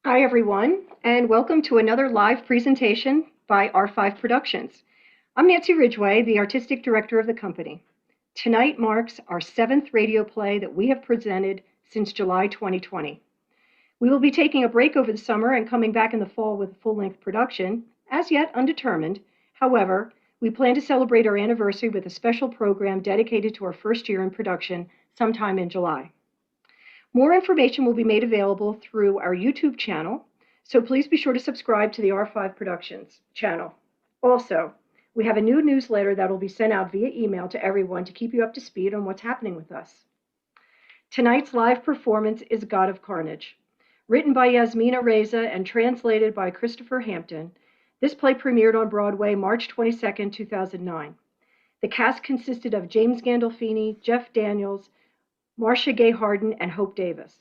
Hi, everyone, and welcome to another live presentation by R5 Productions. I'm Nancy Ridgway, the artistic director of the company. Tonight marks our seventh radio play that we have presented since July 2020. We will be taking a break over the summer and coming back in the fall with a full length production, as yet undetermined. However, we plan to celebrate our anniversary with a special program dedicated to our first year in production sometime in July. More information will be made available through our YouTube channel, so please be sure to subscribe to the R5 Productions channel. Also, we have a new newsletter that will be sent out via email to everyone to keep you up to speed on what's happening with us. Tonight's live performance is God of Carnage. Written by Yasmina Reza and translated by Christopher Hampton, this play premiered on Broadway March 22, 2009. The cast consisted of James Gandolfini, Jeff Daniels, Marcia Gay Harden, and Hope Davis.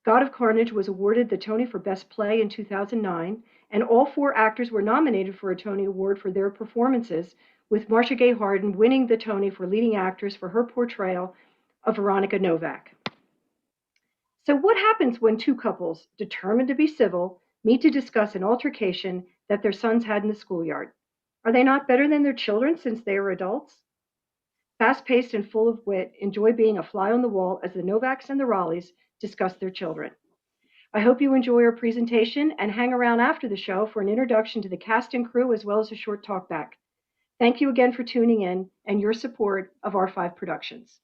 God of Carnage was awarded the Tony for Best Play in 2009, and all four actors were nominated for a Tony Award for their performances, with Marcia Gay Harden winning the Tony for leading actress for her portrayal of Veronica Novak. So what happens when two couples, determined to be civil, meet to discuss an altercation that their sons had in the schoolyard? Are they not better than their children since they are adults? Fast-paced and full of wit, enjoy being a fly on the wall as the Novaks and the Raleighs discuss their children. I hope you enjoy our presentation and hang around after the show for an introduction to the cast and crew as well as a short talk back. Thank you again for tuning in and your support of R5 Productions.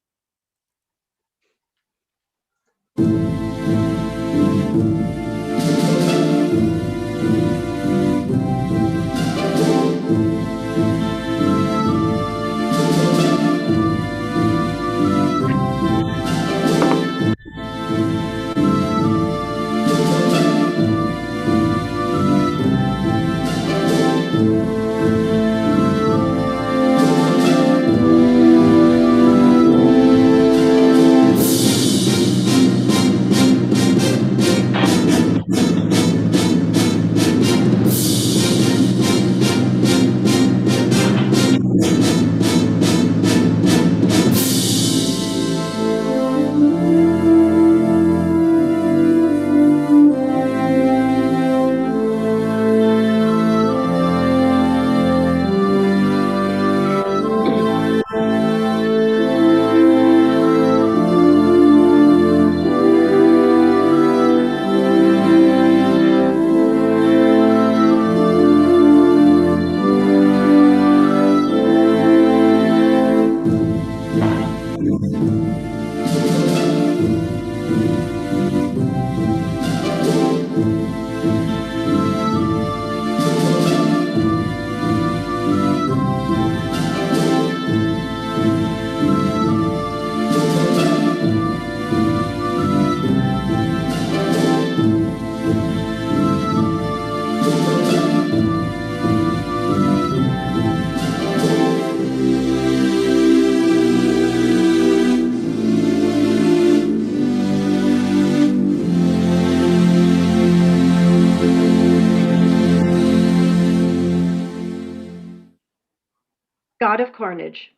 God of Carnage.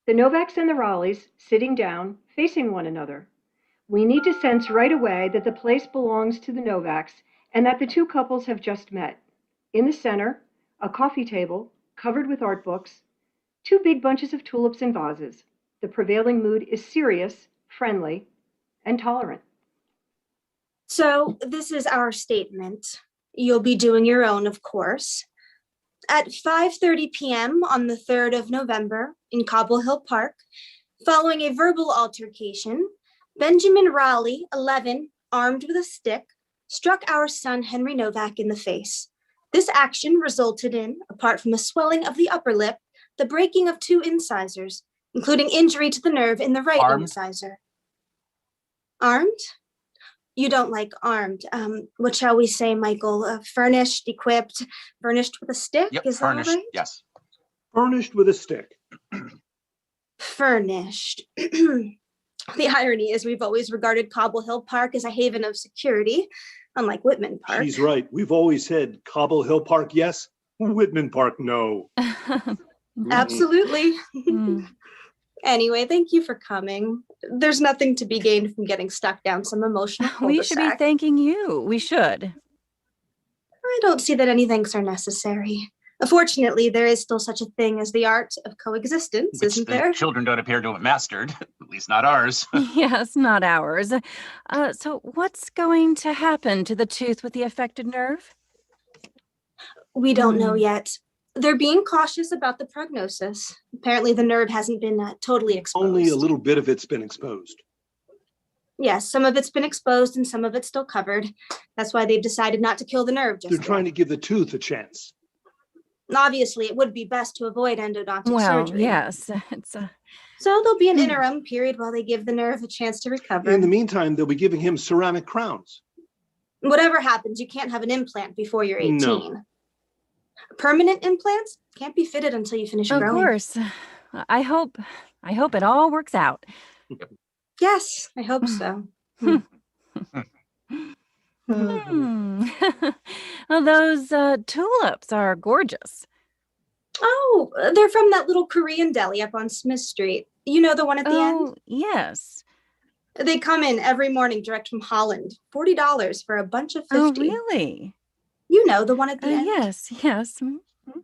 The Novaks and the Raleighs, sitting down, facing one another. We need to sense right away that the place belongs to the Novaks and that the two couples have just met. In the center, a coffee table covered with art books, two big bunches of tulips in vases. The prevailing mood is serious, friendly, and tolerant. So this is our statement. You'll be doing your own, of course. At 5:30 p.m. on the 3rd of November in Cobble Hill Park, following a verbal altercation, Benjamin Raleigh, 11, armed with a stick, struck our son Henry Novak in the face. This action resulted in, apart from a swelling of the upper lip, the breaking of two incisors, including injury to the nerve in the right incisor. Armed? You don't like armed. What shall we say, Michael? Furnished, equipped, furnished with a stick? Yep, Is furnished, that right? yes. Furnished with a stick. Furnished. The irony is we've always regarded Cobble Hill Park as a haven of security, unlike Whitman Park. She's right. We've always said Cobble Hill Park, yes. Whitman Park, no. Absolutely. Anyway, thank you for coming. There's nothing to be gained from getting stuck down some emotional We should be cul-de-sac. thanking you. We should. I don't see that any thanks are necessary. Fortunately, there is still such a thing as the art of coexistence, Which isn't the there? children don't appear to have mastered, at least not ours. Yes, not ours. So what's going to happen to the tooth with the affected nerve? We don't know Hmm. yet. They're being cautious about the prognosis. Apparently, the nerve hasn't been totally exposed. Only a little bit of it's been exposed. Yes, some of it's been exposed and some of it's still covered. That's why they've decided not to kill the nerve just They're trying to give the tooth a chance. Obviously, it would be best to avoid endodontic Well, surgery. yes, it's So there'll be an interim period while they give the nerve a chance to recover. In the meantime, they'll be giving him ceramic crowns. Whatever happens, you can't have an implant before you're 18. No. Permanent implants can't be fitted until you finish of growing. course. I hope it all works out. Yes, I hope so. Well, those tulips are gorgeous. Oh, they're from that little Korean deli up on Smith Street. You know, the one at the end? Oh, yes. They come in every morning direct from Holland. $40 for a bunch of 50. Oh, really? You know, the one at the end? Yes.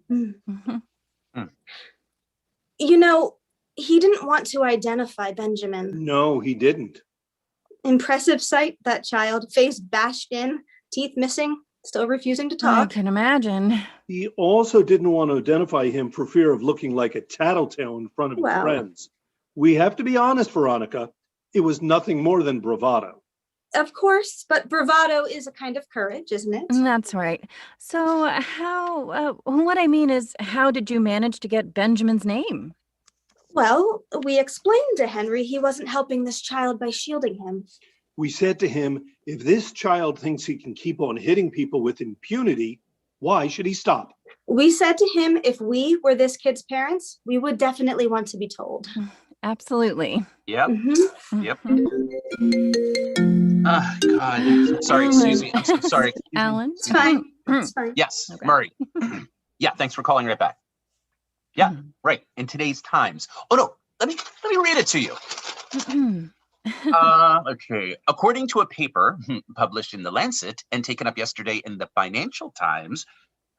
Mm. Mhm. You know, he didn't want to identify Benjamin. No, he didn't. Impressive sight, that child. Face bashed in, teeth missing, still refusing to I talk. can imagine. He also didn't want to identify him for fear of looking like a tattletale in front of his Well. friends. We have to be honest, Veronica. It was nothing more than bravado. Of course, but bravado is a kind of courage, isn't it? That's right. So what I mean is, how did you manage to get Benjamin's name? Well, we explained to Henry he wasn't helping this child by shielding him. We said to him, if this child thinks he can keep on hitting people with impunity, why should he stop? We said to him if we were this kid's parents, we would definitely want to be told. Absolutely. Yep. Mhm. Yep. Mhm. Ah, God. Sorry, excuse me. I'm so sorry. Alan? It's fine. It's fine. Yes, Okay. Murray. Yeah, thanks for calling right back. Yeah, right. In today's Times. Oh no, let me read it to you. Okay. According to a paper published in The Lancet and taken up yesterday in the Financial Times,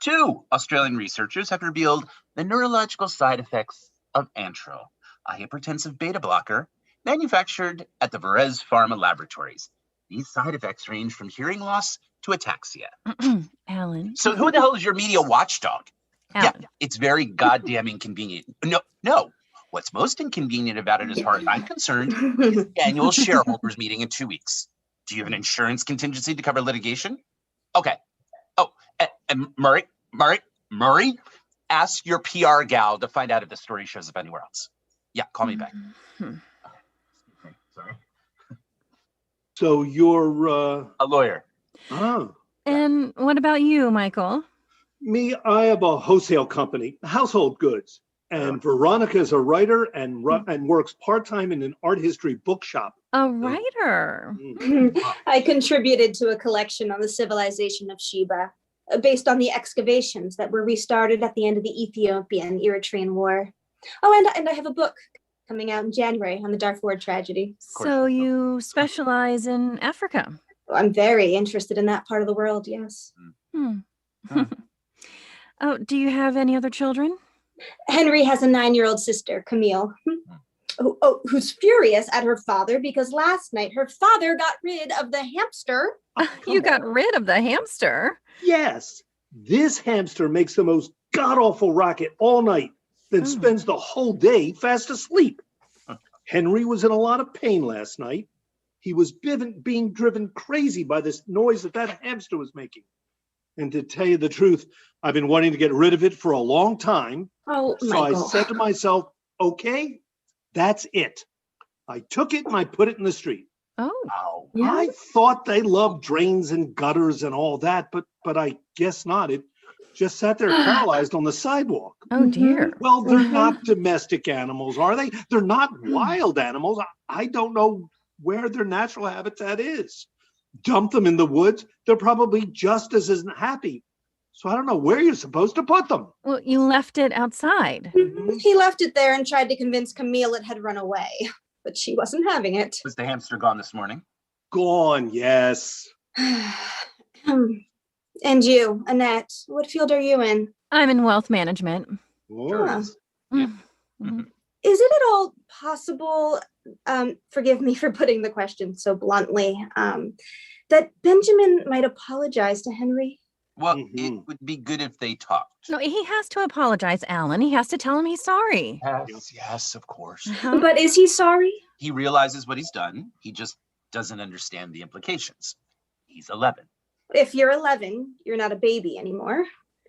2 Australian researchers have revealed the neurological side effects of Antro, a hypertensive beta blocker manufactured at the Varese Pharma Laboratories. These side effects range from hearing loss to ataxia. Alan. So who the hell is your media watchdog? Alan. Yeah, it's very goddamn inconvenient. No. What's most inconvenient about it, as far as I'm concerned, is the annual shareholders meeting in 2 weeks. Do you have an insurance contingency to cover litigation? Okay. Oh, and Murray, ask your PR gal to find out if the story shows up anywhere else. Yeah, call me back. Sorry. So you're, A lawyer. And what about you, Michael? me, I have a wholesale company, household goods. And Veronica is a writer and works part-time in an art history bookshop. A writer. I contributed to a collection on the civilization of Sheba, based on the excavations that were restarted at the end of the Ethiopian Eritrean War. Oh, and I have a book coming out in January on the Darfur tragedy. So you specialize in Africa. I'm very interested in that part of the world, yes. Hmm. Oh, do you have any other children? Henry has a 9-year-old sister, Camille, who's furious at her father because last night her father got rid of the hamster. You got rid of the hamster. Yes, this hamster makes the most god-awful racket all night, then spends the whole day fast asleep. Henry was in a lot of pain last night. He was being driven crazy by this noise that hamster was making. And to tell you the truth, I've been wanting to get rid of it for a long time. Oh, So Michael. I said to myself, okay, that's it. I took it and I put it in the street. Oh. Wow. Yeah. I thought they loved drains and gutters and all that, but I guess not. It just sat there paralyzed on the sidewalk. Oh dear. Well, they're not domestic animals, are they? They're not wild animals. I don't know where their natural habitat is. Dump them in the woods, they're probably just as happy. So I don't know where you're supposed to put them. Well, you left it outside. He left it there and tried to convince Camille it had run away, but she wasn't having it. Was the hamster gone this morning? Gone, yes. And you, Annette, what field are you in? I'm in wealth management. Sure Huh. is. Mm. Mhm. Is it at all possible, forgive me for putting the question so bluntly, that Benjamin might apologize to Henry? Well, Mhm. it would be good if they talked. No, he has to apologize, Alan. He has to tell him he's sorry. Yes, of course. Uh-huh. But is he sorry? He realizes what he's done. He just doesn't understand the implications. He's 11. If you're 11, you're not a baby anymore.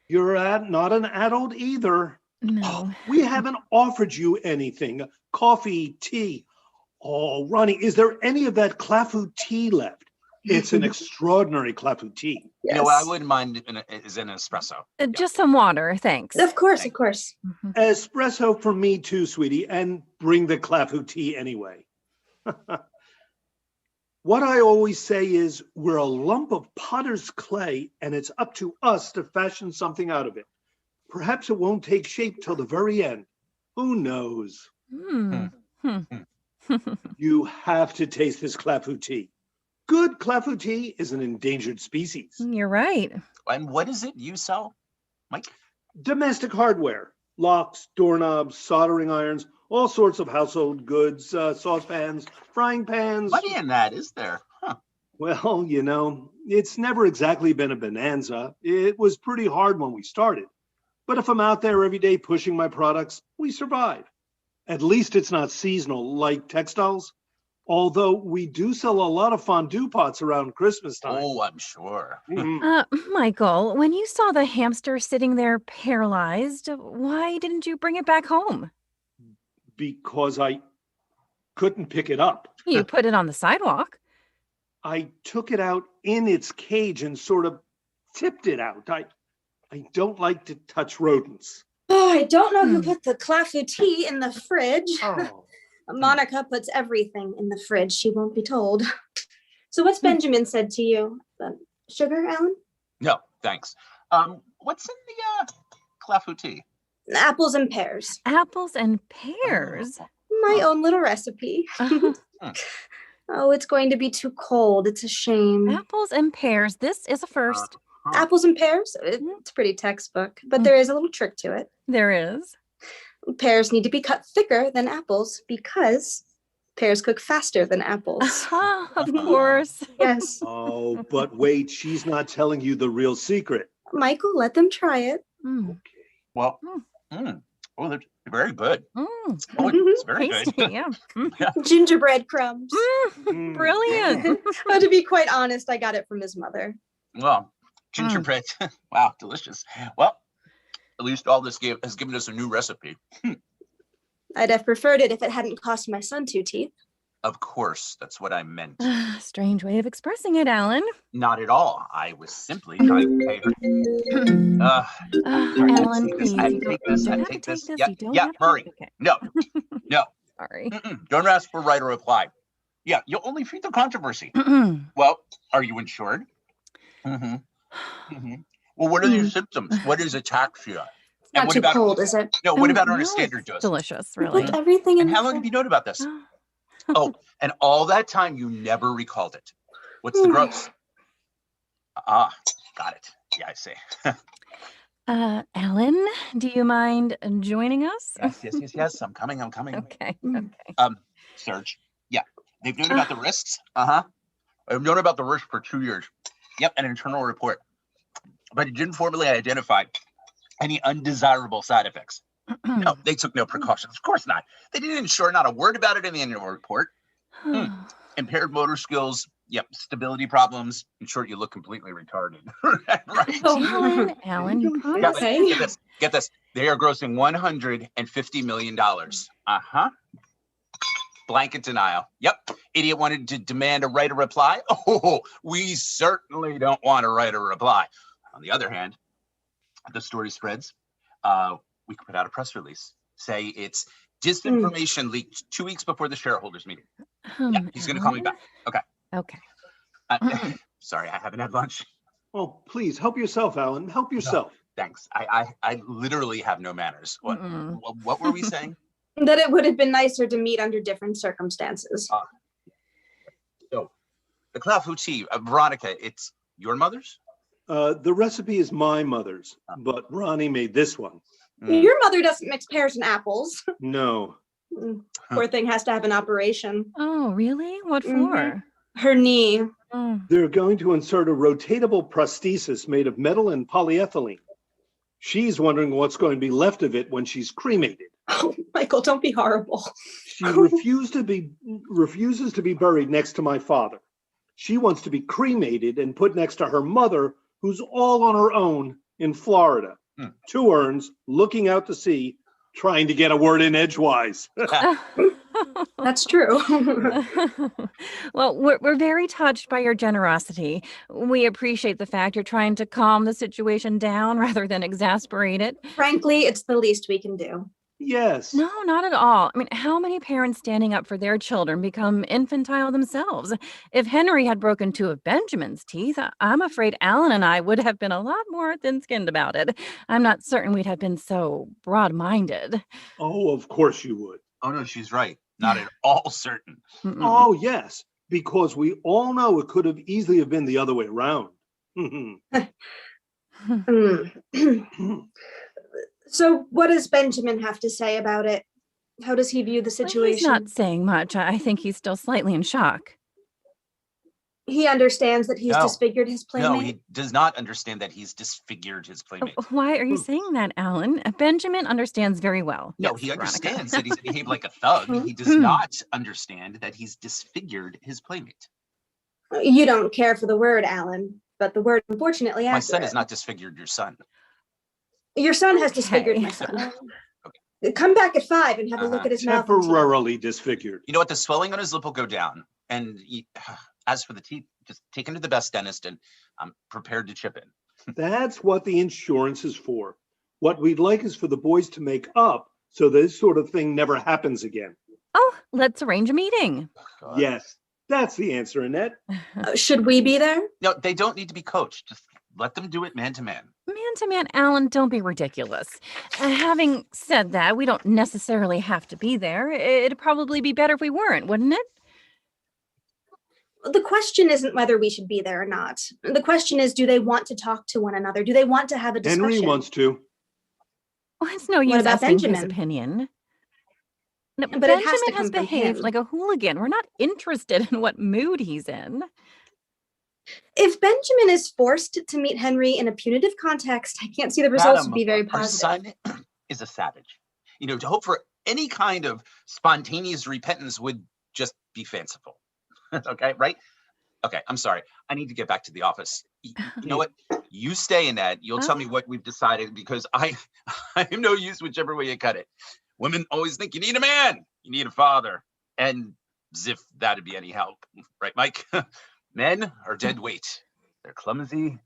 You're not an adult either. No. We haven't offered you anything. Coffee, tea. Oh, Ronnie, is there any of that Clafou tea left? It's an extraordinary Clafou tea. You know what I wouldn't mind is an espresso. Just some water, thanks. Of course, of course. Mhm. Espresso for me too, sweetie, and bring the Clafou tea anyway. What I always say is we're a lump of potter's clay and it's up to us to fashion something out of it. Perhaps it won't take shape till the very end. Who knows? Hmm. You have to taste this Clafou tea. Good Clafou tea is an endangered species. You're right. And what is it you sell, Mike? Domestic hardware, locks, doorknobs, soldering irons, all sorts of household goods, saucepans, frying pans. Money in that, is there? Huh. Well, you know, it's never exactly been a bonanza. It was pretty hard when we started. But if I'm out there every day pushing my products, we survive. At least it's not seasonal like textiles. Although we do sell a lot of fondue pots around Christmas time. Oh, I'm sure. Mhm. Michael, when you saw the hamster sitting there paralyzed, why didn't you bring it back home? Because I couldn't pick it up. You put it on the sidewalk. I took it out in its cage and sort of tipped it out. I don't like to touch rodents. Oh, I don't know who Hmm. put the Clafou tea in the fridge. Oh, Monica puts everything in the fridge. She won't be told. So what's Benjamin said to you? Sugar, Alan? No, thanks. What's in the Clafou tea? Apples and pears. Apples and pears. My own little recipe. Uh, Oh, it's going to be too cold. It's a shame. apples and pears. This is a first. Apples and pears? It's pretty textbook, but there is a little trick to it. There is. Pears need to be cut thicker than apples because pears cook faster than apples. Uh-huh, of course. Yes. oh, but wait, she's not telling you the real secret. Michael, let them try it. Mm, Well, oh, they're very good. mm, Oh, it's very tasty, good. yeah. Gingerbread crumbs. Mm, brilliant. Well, to be quite honest, I got it from his mother. Well, gingerbread. Wow, delicious. Well, at least all this has given us a new recipe. I'd have preferred it if it hadn't cost my son 2 teeth. Of course, that's what I meant. Strange way of expressing it, Alan. Not at all. I was simply trying to pay her. Alan, please. I You take don't this. I have to take this. this. Yeah, You don't yeah, have to- Murray. Okay, No, no. sorry. Don't ask for right or reply. Yeah, you'll only feed the controversy. Well, are you insured? Well, what are your symptoms? What is ataxia? It's not what too about- cold, is it? No, what about on no, a standard it's dose? Delicious, You really. put everything in And the how long have you known about this? Oh, and all that time you never recalled it. What's the gross? Ah, got it. Yeah, I see. Alan, do you mind joining us? Yes. I'm coming. Okay, Mm. okay. Serge. Yeah, they've known about the risks. I've known about the risk for 2 years. Yep, an internal report. But it didn't formally identify any undesirable side effects. No, they took no precautions. Of course not. They didn't ensure not a word about it in the annual report. Impaired motor skills. Yep, stability problems. In short, you look completely retarded. Right? Alan, you Yeah, promised. but Okay. get this. They are grossing $150 million. Blanket denial. Yep. Idiot wanted to demand a right of reply. Oh, we certainly don't want a right of reply. On the other hand, the story spreads. We could put out a press release. Say it's disinformation leaked 2 weeks before the shareholders meeting. Yeah, he's going to call me back. Okay. Okay. Sorry, I haven't had lunch. Oh, please help yourself, Alan. Help yourself. Thanks. I literally have no manners. Mm-mm. What were we saying? That it would have been nicer to meet under different circumstances. So, the clafou tea, Veronica, it's your mother's? The recipe is my mother's, but Ronnie made this one. Your mother doesn't mix pears and apples. No. Poor thing has to have an operation. Oh, really? What Mhm. for? Her knee. Oh. They're going to insert a rotatable prosthesis made of metal and polyethylene. She's wondering what's going to be left of it when she's cremated. Oh, Michael, don't be horrible. She refuses to be buried next to my father. She wants to be cremated and put next to her mother, who's all on her own in Florida. 2 urns, looking out to sea, trying to get a word in edgewise. That's true. Well, we're very touched by your generosity. We appreciate the fact you're trying to calm the situation down rather than exasperate it. Frankly, it's the least we can do. Yes. No, not at all. I mean, how many parents standing up for their children become infantile themselves? If Henry had broken 2 of Benjamin's teeth, I'm afraid Alan and I would have been a lot more thin-skinned about it. I'm not certain we'd have been so broad-minded. Oh, of course you would. Oh, no, she's right. Not at all certain. Mm-mm. Oh, yes, because we all know it could have easily have been the other way around. So what does Benjamin have to say about it? How does he view the Well, situation? he's not saying much. I think he's still slightly in shock. He understands that he's No. disfigured his No, playmate? he does not understand that he's disfigured his playmate. Why are you saying that, Alan? Benjamin understands very well. No, Yes, he Veronica. understands that he's behaved like a thug. He does not understand that he's disfigured his playmate. You don't care for the word, Alan, but the word unfortunately My accurate. son has not disfigured your son. Your son has disfigured Okay. my son. Come back at 5 and have a look at his mouth. and teeth. Temporarily disfigured. You know what? The swelling on his lip will go down. And as for the teeth, just take him to the best dentist, and I'm prepared to chip in. That's what the insurance is for. What we'd like is for the boys to make up so this sort of thing never happens again. Oh, let's arrange a meeting. God. Yes, that's the answer, Annette. Should we be there? No, they don't need to be coached. Just let them do it man to man. Man to man, Alan, don't be ridiculous. Having said that, we don't necessarily have to be there. It'd probably be better if we weren't, wouldn't it? The question isn't whether we should be there or not. The question is, do they want to talk to one another? Do they want to have a discussion? Henry wants to. Well, it's no What use about asking his Benjamin? opinion. No, But it has to Benjamin come has from behaved him. like a hooligan. We're not interested in what mood he's in. If Benjamin is forced to meet Henry in a punitive context, I can't see the results Madam, would be very our positive. son is a savage. You know, to hope for any kind of spontaneous repentance would just be fanciful. Okay, right? Okay, I'm sorry. I need to get back to the office. You know what? You stay in that. You'll tell me what we've decided, because I am no use whichever way you cut it. Women always think you need a man, you need a father, and as if that'd be any help, right, Mike? Men are dead weight. They're clumsy,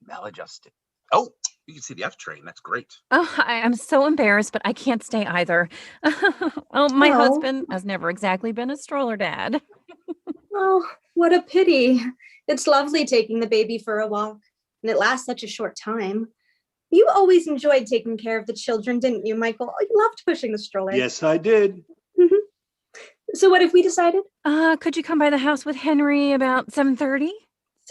maladjusted. Oh, you can see the F train. That's great. Oh, I'm so embarrassed, but I can't stay either. Well, my Oh. husband has never exactly been a stroller dad. Oh, what a pity. It's lovely taking the baby for a walk, and it lasts such a short time. You always enjoyed taking care of the children, didn't you, Michael? Oh, you loved pushing the stroller. Yes, I did. So what have we decided? Could you come by the house with Henry about 7:30?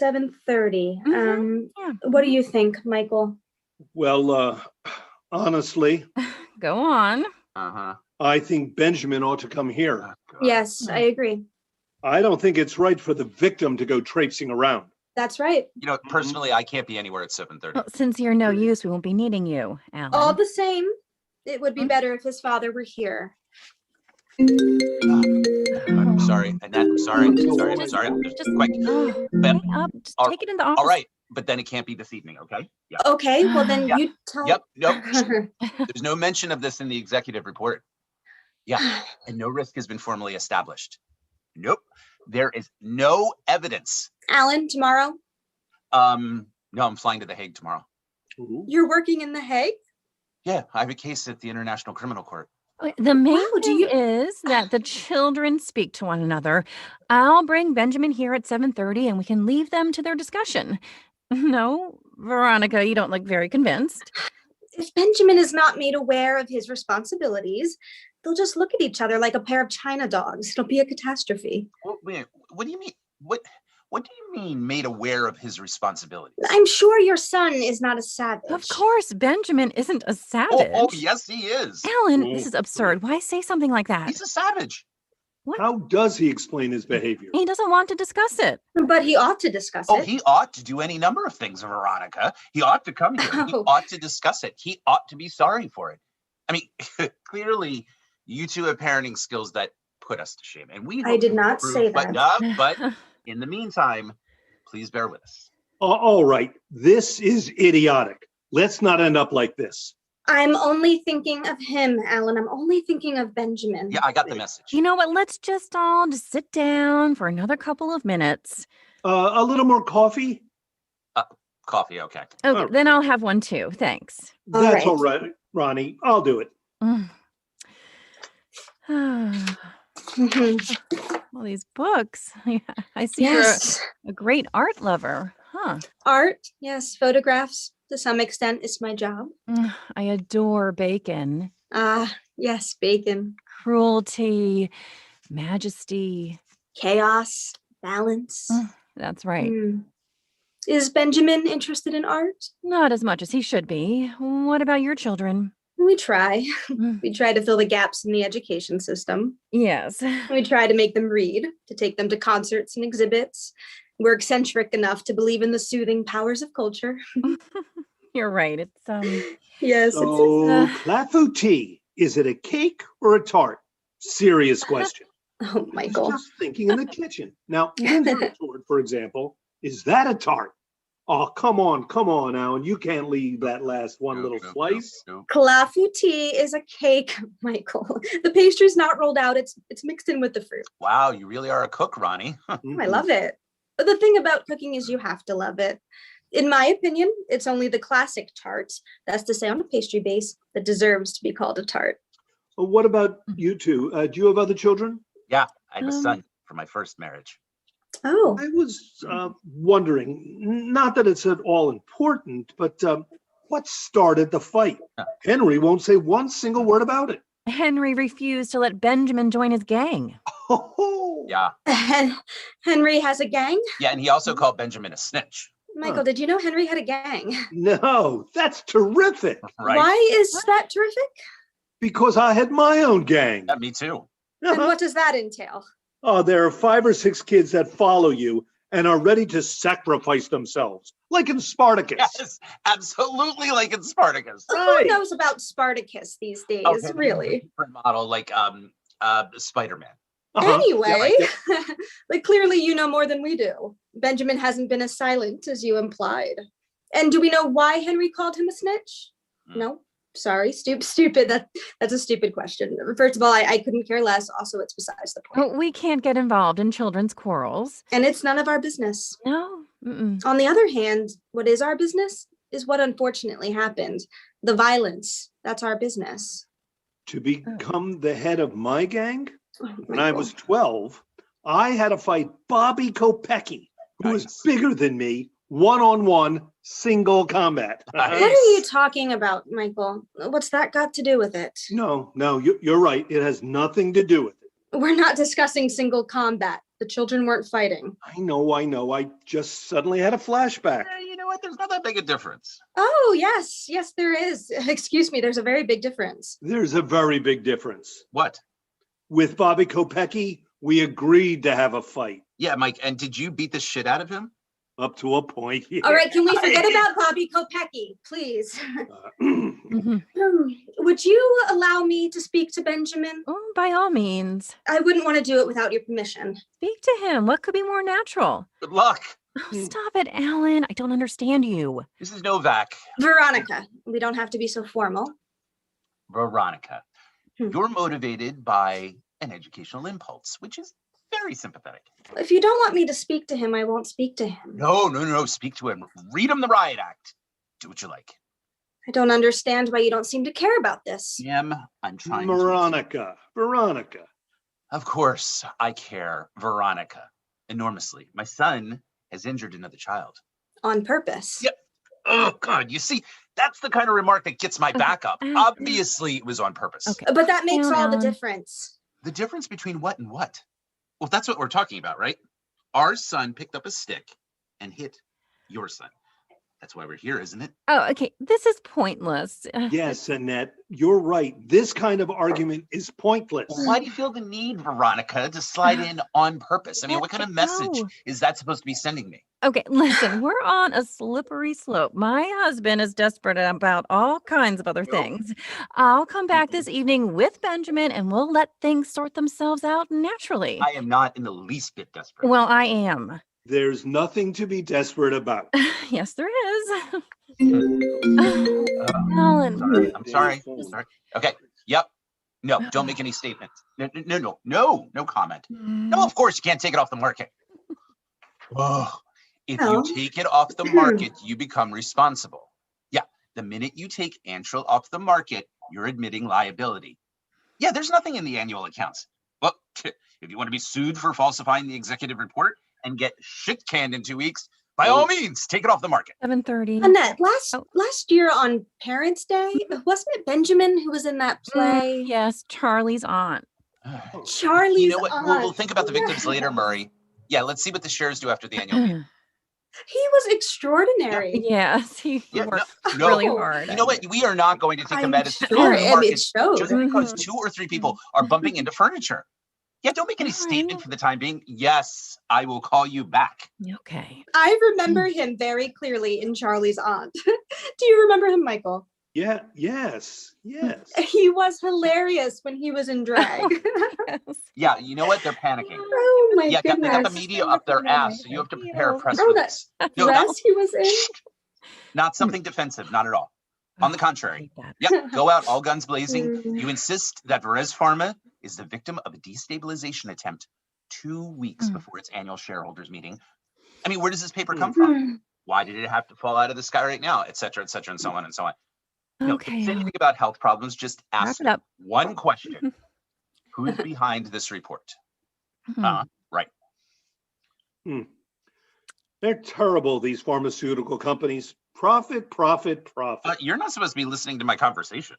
7:30. Yeah. What do you think, Michael? Well, honestly, Go on. Uh-huh. I think Benjamin ought to come here. Oh, God. Yes, I agree. I don't think it's right for the victim to go traipsing around. That's right. You know, personally, I can't be anywhere at 7:30. Well, since you're no use, we won't be needing you, Alan. All the same, it would be Mhm. better if his father were here. I'm sorry, Annette. I'm sorry. I'm sorry. I'm Just- sorry. just- Quick. Oh, Ben, hang up. Just all- take it in the office. All right, but then it can't be this evening, okay? Yeah. Okay, well then Yep. you tell. Yep. Nope. There's no mention of this in the executive report. Yeah. And no risk has been formally established. Nope. There is no evidence. Alan, tomorrow No, I'm flying to The Hague tomorrow. you're working in The Hague. Yeah, I have a case at the International Criminal Court. The main Wow, do thing you- is that the children speak to one another. I'll bring Benjamin here at 7:30 and we can leave them to their discussion. No, Veronica, you don't look very convinced. If Benjamin is not made aware of his responsibilities, they'll just look at each other like a pair of China dogs. It'll be a catastrophe. Wait, what do you mean? What do you mean made aware of his responsibilities? I'm sure your son is not a savage. Of course, Benjamin isn't a savage. Oh, yes, he is. Alan, Oh, this is absurd. Why say something like that? He's a savage. What? How does he explain his behavior? He doesn't want to discuss it. But he ought to discuss Oh, it. he ought to do any number of things, Veronica. He ought to come here. He Oh. ought to discuss it. He ought to be sorry for it. I mean, clearly, you two have parenting skills that put us to shame, and we. I hope did to not improve, say but, that. but in the meantime, please bear with us. All right, this is idiotic. Let's not end up like this. I'm only thinking of him, Alan. I'm only thinking of Benjamin. Yeah, I got the message. You know what? Let's just all just sit down for another couple of minutes. A little more coffee? Coffee, okay. Okay, Oh. then I'll have one too. Thanks. All That's right. all right, Ronnie. I'll do it. Mhm. All these books. I see Yes. you're a great art lover. Huh. Art, yes. Photographs, to some extent, is my job. I adore Bacon. Yes, Bacon. Cruelty, majesty. Chaos, balance. That's right. Is Benjamin interested in art? Not as much as he should be. What about your children? We try. Mm. We try to fill the gaps in the education system. Yes. We try to make them read, to take them to concerts and exhibits. We're eccentric enough to believe in the soothing powers of culture. You're right. It's Yes, So, clafouti, is it a cake or a tart? Serious question. Oh, I was Michael. just thinking in the kitchen. Now, Windsor retort, for example, is that a tart? Oh, come on, Alan. You can't leave that last one little slice. Clafouti is a cake, Michael. The pastry's not rolled out. It's mixed in with the fruit. Wow, you really are a cook, Ronnie. I love it. But the thing about cooking is you have to love it. In my opinion, it's only the classic tart, that's to say on a pastry base, that deserves to be called a tart. Well, what about you two? Do you have other children? Yeah, I have a son from my first marriage. Oh, I was wondering, not that it's at all important, but what started the fight? Henry won't say one single word about it. Henry refused to let Benjamin join his gang. Oh, Yeah, Henry has a gang? yeah, and he also called Benjamin a snitch, Michael, did you know Henry had a gang? no, that's terrific. right? Why is that terrific? Because I had my own gang. Yeah, me too. And what does that entail? Oh, there are 5 or 6 kids that follow you and are ready to sacrifice themselves, like in Spartacus. Yes, absolutely, like in Spartacus. Right. Who knows about Spartacus these days, Okay, really? different model, like Spider-Man. Uh-huh. Anyway, Yep. like clearly you know more than we do. Benjamin hasn't been as silent as you implied. And do we know why Henry called him a snitch? Hmm. No, sorry, stupid. That's a stupid question. First of all, I couldn't care less. Also, it's besides the point. We can't get involved in children's quarrels. And it's none of our business. No. Mm-mm. On the other hand, what is our business is what unfortunately happened. The violence, that's our business. To become the head of my gang? Oh, When I was 12, I had to fight Bobby Kopecki, who was Nice. bigger than me, one-on-one, single combat. Nice. What are you talking about, Michael? What's that got to do with it? No, you're right. It has nothing to do with it. We're not discussing single combat. The children weren't fighting. I know. I just suddenly had a flashback. You know what? There's not that big a difference. Oh, yes, there is. Excuse me, there's a very big difference. There's a very big difference. What? With Bobby Kopecki, we agreed to have a fight. Yeah, Mike, and did you beat the shit out of him? Up to a point. All right, can we forget about Bobby Kopecki, please? Mhm. Would you allow me to speak to Benjamin? Oh, by all means. I wouldn't want to do it without your permission. Speak to him. What could be more natural? Good luck. Oh, stop it, Alan. I don't understand you. This is Novak. Veronica, we don't have to be so formal. Veronica, Hmm. you're motivated by an educational impulse, which is very sympathetic. If you don't want me to speak to him, I won't speak to him. No. Speak to him. Read him the riot act. Do what you like. I don't understand why you don't seem to care about this. Jim, I'm trying to. Veronica. Of course, I care, Veronica, enormously. My son has injured another child. on purpose. Yep. Oh, God. You see, that's the kind of remark that gets my back up. Obviously, it was on purpose. Okay. But that makes all the Alan. difference. The difference between what and what? Well, that's what we're talking about, right? Our son picked up a stick and hit your son. That's why we're here, isn't it? Oh, okay. This is pointless. Yes, Annette, you're right. This kind of argument is pointless. Why do you feel the need, Veronica, to slide in on purpose? I mean, what kind of message No. is that supposed to be sending me? Okay, listen, we're on a slippery slope. My husband is desperate about all kinds of other things. I'll come back this evening with Benjamin and we'll let things sort themselves out naturally. I am not in the least bit desperate. Well, I am. There's nothing to be desperate about. Yes, there is. Oh, Alan. sorry. I'm sorry. Sorry. Okay. Yep. No, don't make any statements. No comment. No, of course you can't take it off the market. Oh, if Oh. you take it off the market, you become responsible. Yeah, the minute you take Antril off the market, you're admitting liability. Yeah, there's nothing in the annual accounts. Well, if you want to be sued for falsifying the executive report and get shit canned in 2 weeks, by all means, take it off the market. 7:30. Annette, last year on Parents' Day, wasn't it Benjamin who was in that play? Yes, Charlie's aunt. Charlie's You know what? We'll aunt. think about the victims later, Murray. Yeah, let's see what the shares do after the annual meeting. He was extraordinary. Yes, he Yeah, worked no, really hard. You know what? We are not going to take a I'm medicine sure, off the and market it showed. just because 2 or 3 people are bumping into furniture. Yeah, don't make any statement for the time being. Yes, I will call you back. Okay. I remember him very clearly in Charlie's aunt. Do you remember him, Michael? Yeah, yes. He was hilarious when he was in drag. Yes. Yeah, you know what? They're panicking. Oh my Yeah, they goodness. got the media up their ass, so you have to prepare a press Oh, that release. No, dress he was in? not something defensive, not at all. On the contrary. Hate that. Yep, go out all guns blazing. You insist that Perez Pharma is the victim of a destabilization attempt 2 weeks before its annual shareholders meeting. I mean, where does this paper come from? Why did it have to fall out of the sky right now, et cetera, and so on and so on. No, if Okay. it's anything about health problems, just Wrap ask it up. one question. Who's behind this report? Right. They're terrible, these pharmaceutical companies. Profit. You're not supposed to be listening to my conversation.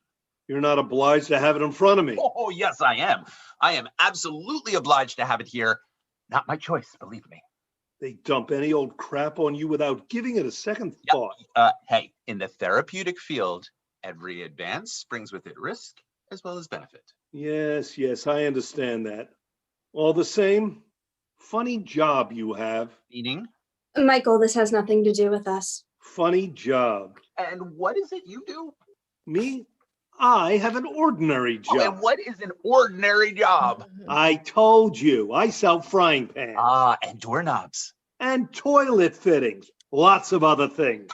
You're not obliged to have it in front of me. Oh, yes, I am. I am absolutely obliged to have it here. Not my choice, believe me. They dump any old crap on you without giving it a second thought. Hey, in the therapeutic field, every advance brings with it risk as well as benefit. Yes, I understand that. All the same, funny job you have. Meaning? Michael, this has nothing to do with us. Funny job. And what is it you do? Me? I have an ordinary Oh, job. and what is an ordinary job? I told you, I sell frying pans. And doorknobs. And toilet fittings. Lots of other things.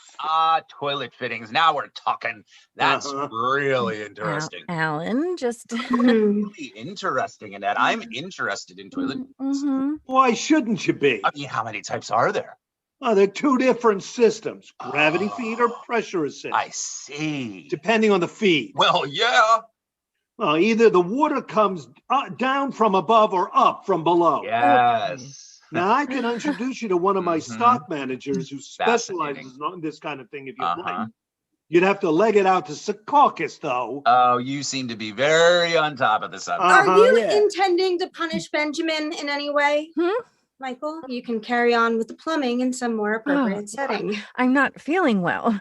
Toilet fittings. Now we're talking. That's really interesting. Alan, just. Really interesting in that. I'm interested in toilet. Why shouldn't you be? I mean, how many types are there? They're 2 different systems. Gravity feed or pressure assist. I see. Depending on the feed. Well, yeah. Well, either the water comes down from above or up from below. Yes. Now, I can introduce you to one of my stock managers who Fascinating. specializes in this kind of thing if you'd like. You'd have to leg it out to Secaucus, though. Oh, you seem to be very on top of the subject. Are you yeah. intending to punish Benjamin in any way? Michael, you can carry on with the plumbing in some more appropriate setting. I'm not feeling well.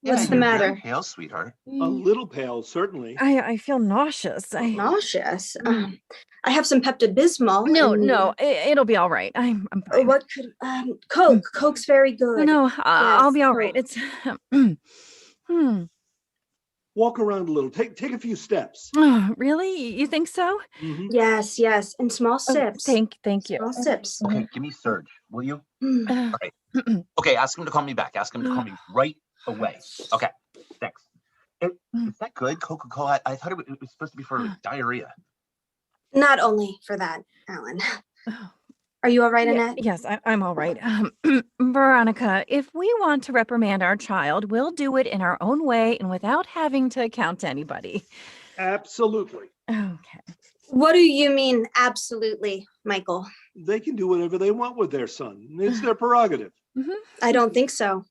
What's the you're matter? very pale, sweetheart. A little pale, certainly. I feel nauseous. Nauseous. I have some Pepto-Bismol. No, it'll be all right. I'm fine. What could Coke? Coke's very good. No, I'll be all Coke. right. It's Walk around a little. Take a few steps. Really? You think so? Yes, in small sips. Thank you. Small sips. Okay, give me Serge, will you? Uh, Okay, ask him to call me back. Ask him to call me right away. Okay, thanks. Is that good, Coca-Cola? I thought it was supposed to be for diarrhea. Not only for that, Alan. Are you all right, Annette? Yes, I'm all right. Veronica, if we want to reprimand our child, we'll do it in our own way and without having to account to anybody. Absolutely. Okay. What do you mean, absolutely, Michael? They can do whatever they want with their son. It's their prerogative. I don't think so.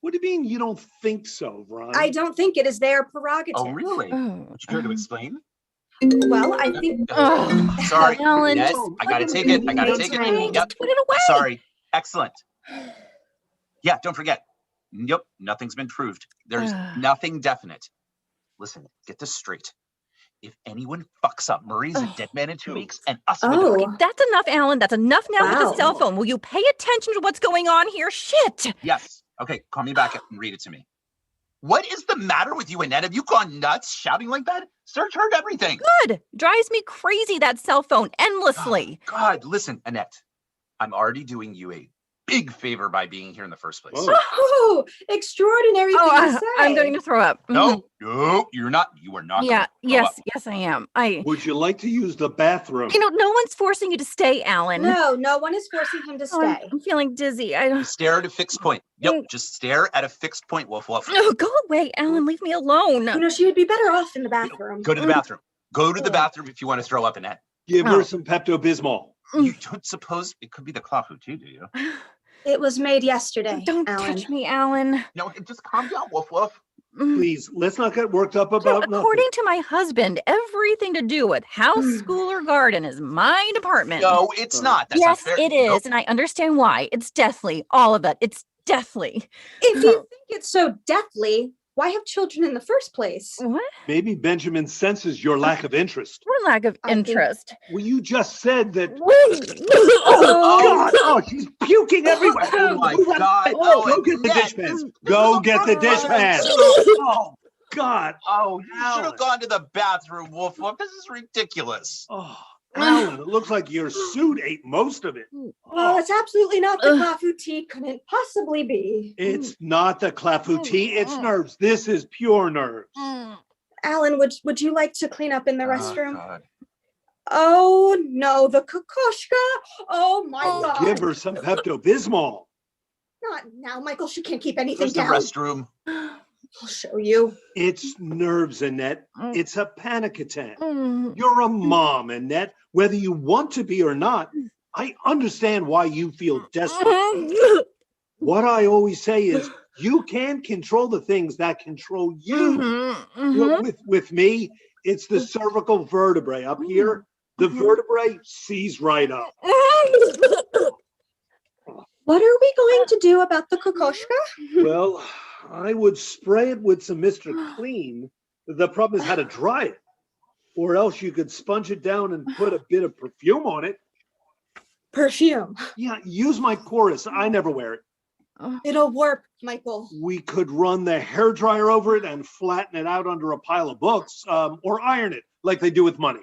What do you mean you don't think so, Ronnie? I don't think it is their prerogative. Oh, really? Oh, Would you care to explain? Well, I think. Oh, Sorry. Alan, Yes, just I gotta put take it it. I gotta in take timing. it. Yep. just put it away. Sorry. Excellent. Yeah, don't forget. Nope, nothing's been proved. There's nothing definite. Listen, get this straight. If anyone fucks up, Murray's a dead man in 2 weeks, and us with a Oh, That's enough, Alan. That's enough now with the Wow. cell phone. Will you pay attention to what's going on here? Shit. Yes. Okay, call me back and read it to me. What is the matter with you, Annette? Have you gone nuts shouting like that? Search heard everything. Good. Drives me crazy, that cell phone, endlessly. Oh, God, listen, Annette. I'm already doing you a big favor by being here in the first place. Whoa. oh, extraordinary thing to say. I'm going to throw up. No, you're not. You are not. Yeah, gonna throw up. yes, I am. Would you like to use the bathroom? No one's forcing you to stay, Alan. No one is forcing him to Oh, stay. I'm feeling dizzy. I don't. Stare at a fixed point. Yep, just stare at a fixed point, Woof Woof. Oh, go away, Alan. Leave me alone. She would be better off in the bathroom. Go to the bathroom. Go to the bathroom if you want to throw up, Annette. Give her some Pepto-Bismol. You don't suppose it could be the Clawfoot too, do you? It was made yesterday. Don't Alan. touch me, Alan. No, just calm down, Woof Woof. Please, let's not get worked up So, about nothing. according to my husband, everything to do with house, school, or garden is my department. No, it's not. That's not Yes, fair. it is, Nope. and I understand why. It's deathly, all of it. It's deathly. If you think it's so deathly, why have children in the first place? What? Maybe Benjamin senses your lack of interest. What lack of I think- interest? Well, you just said that. Oh, God! Oh, she's puking everywhere. Oh my God. Oh, Oh, go get the Annette. dish pans. Go get the dish pans. Oh, God. Oh, you should Alan. have gone to the bathroom, Woof Woof. This is ridiculous. Oh, Alan, it looks like your suit ate most of it. Well, it's absolutely not the Clawfoot tea. Couldn't possibly be. It's not the clafouti, it's nerves. This is pure nerves. Alan, would you like to clean up in the restroom? God. Oh no, the kokoshka! Oh my God! Give her some Pepto-Bismol. Not now, Michael. She can't keep anything Where's the down. restroom? I'll show you. It's nerves, Annette. It's a panic attack. Mm. You're a mom, Annette. Whether you want to be or not, I understand why you feel desperate. What I always say is, you can control the things that control you. Mm-hmm. With me, it's the cervical vertebrae up here. The vertebrae sees right up. What are we going to do about the kokoshka? Well, I would spray it with some Mr. Clean. The problem is how to dry it. Or else you could sponge it down and put a bit of perfume on it. Perfume. Yeah, use my chorus. I never wear it. It'll warp, Michael. We could run the hairdryer over it and flatten it out under a pile of books, or iron it like they do with money.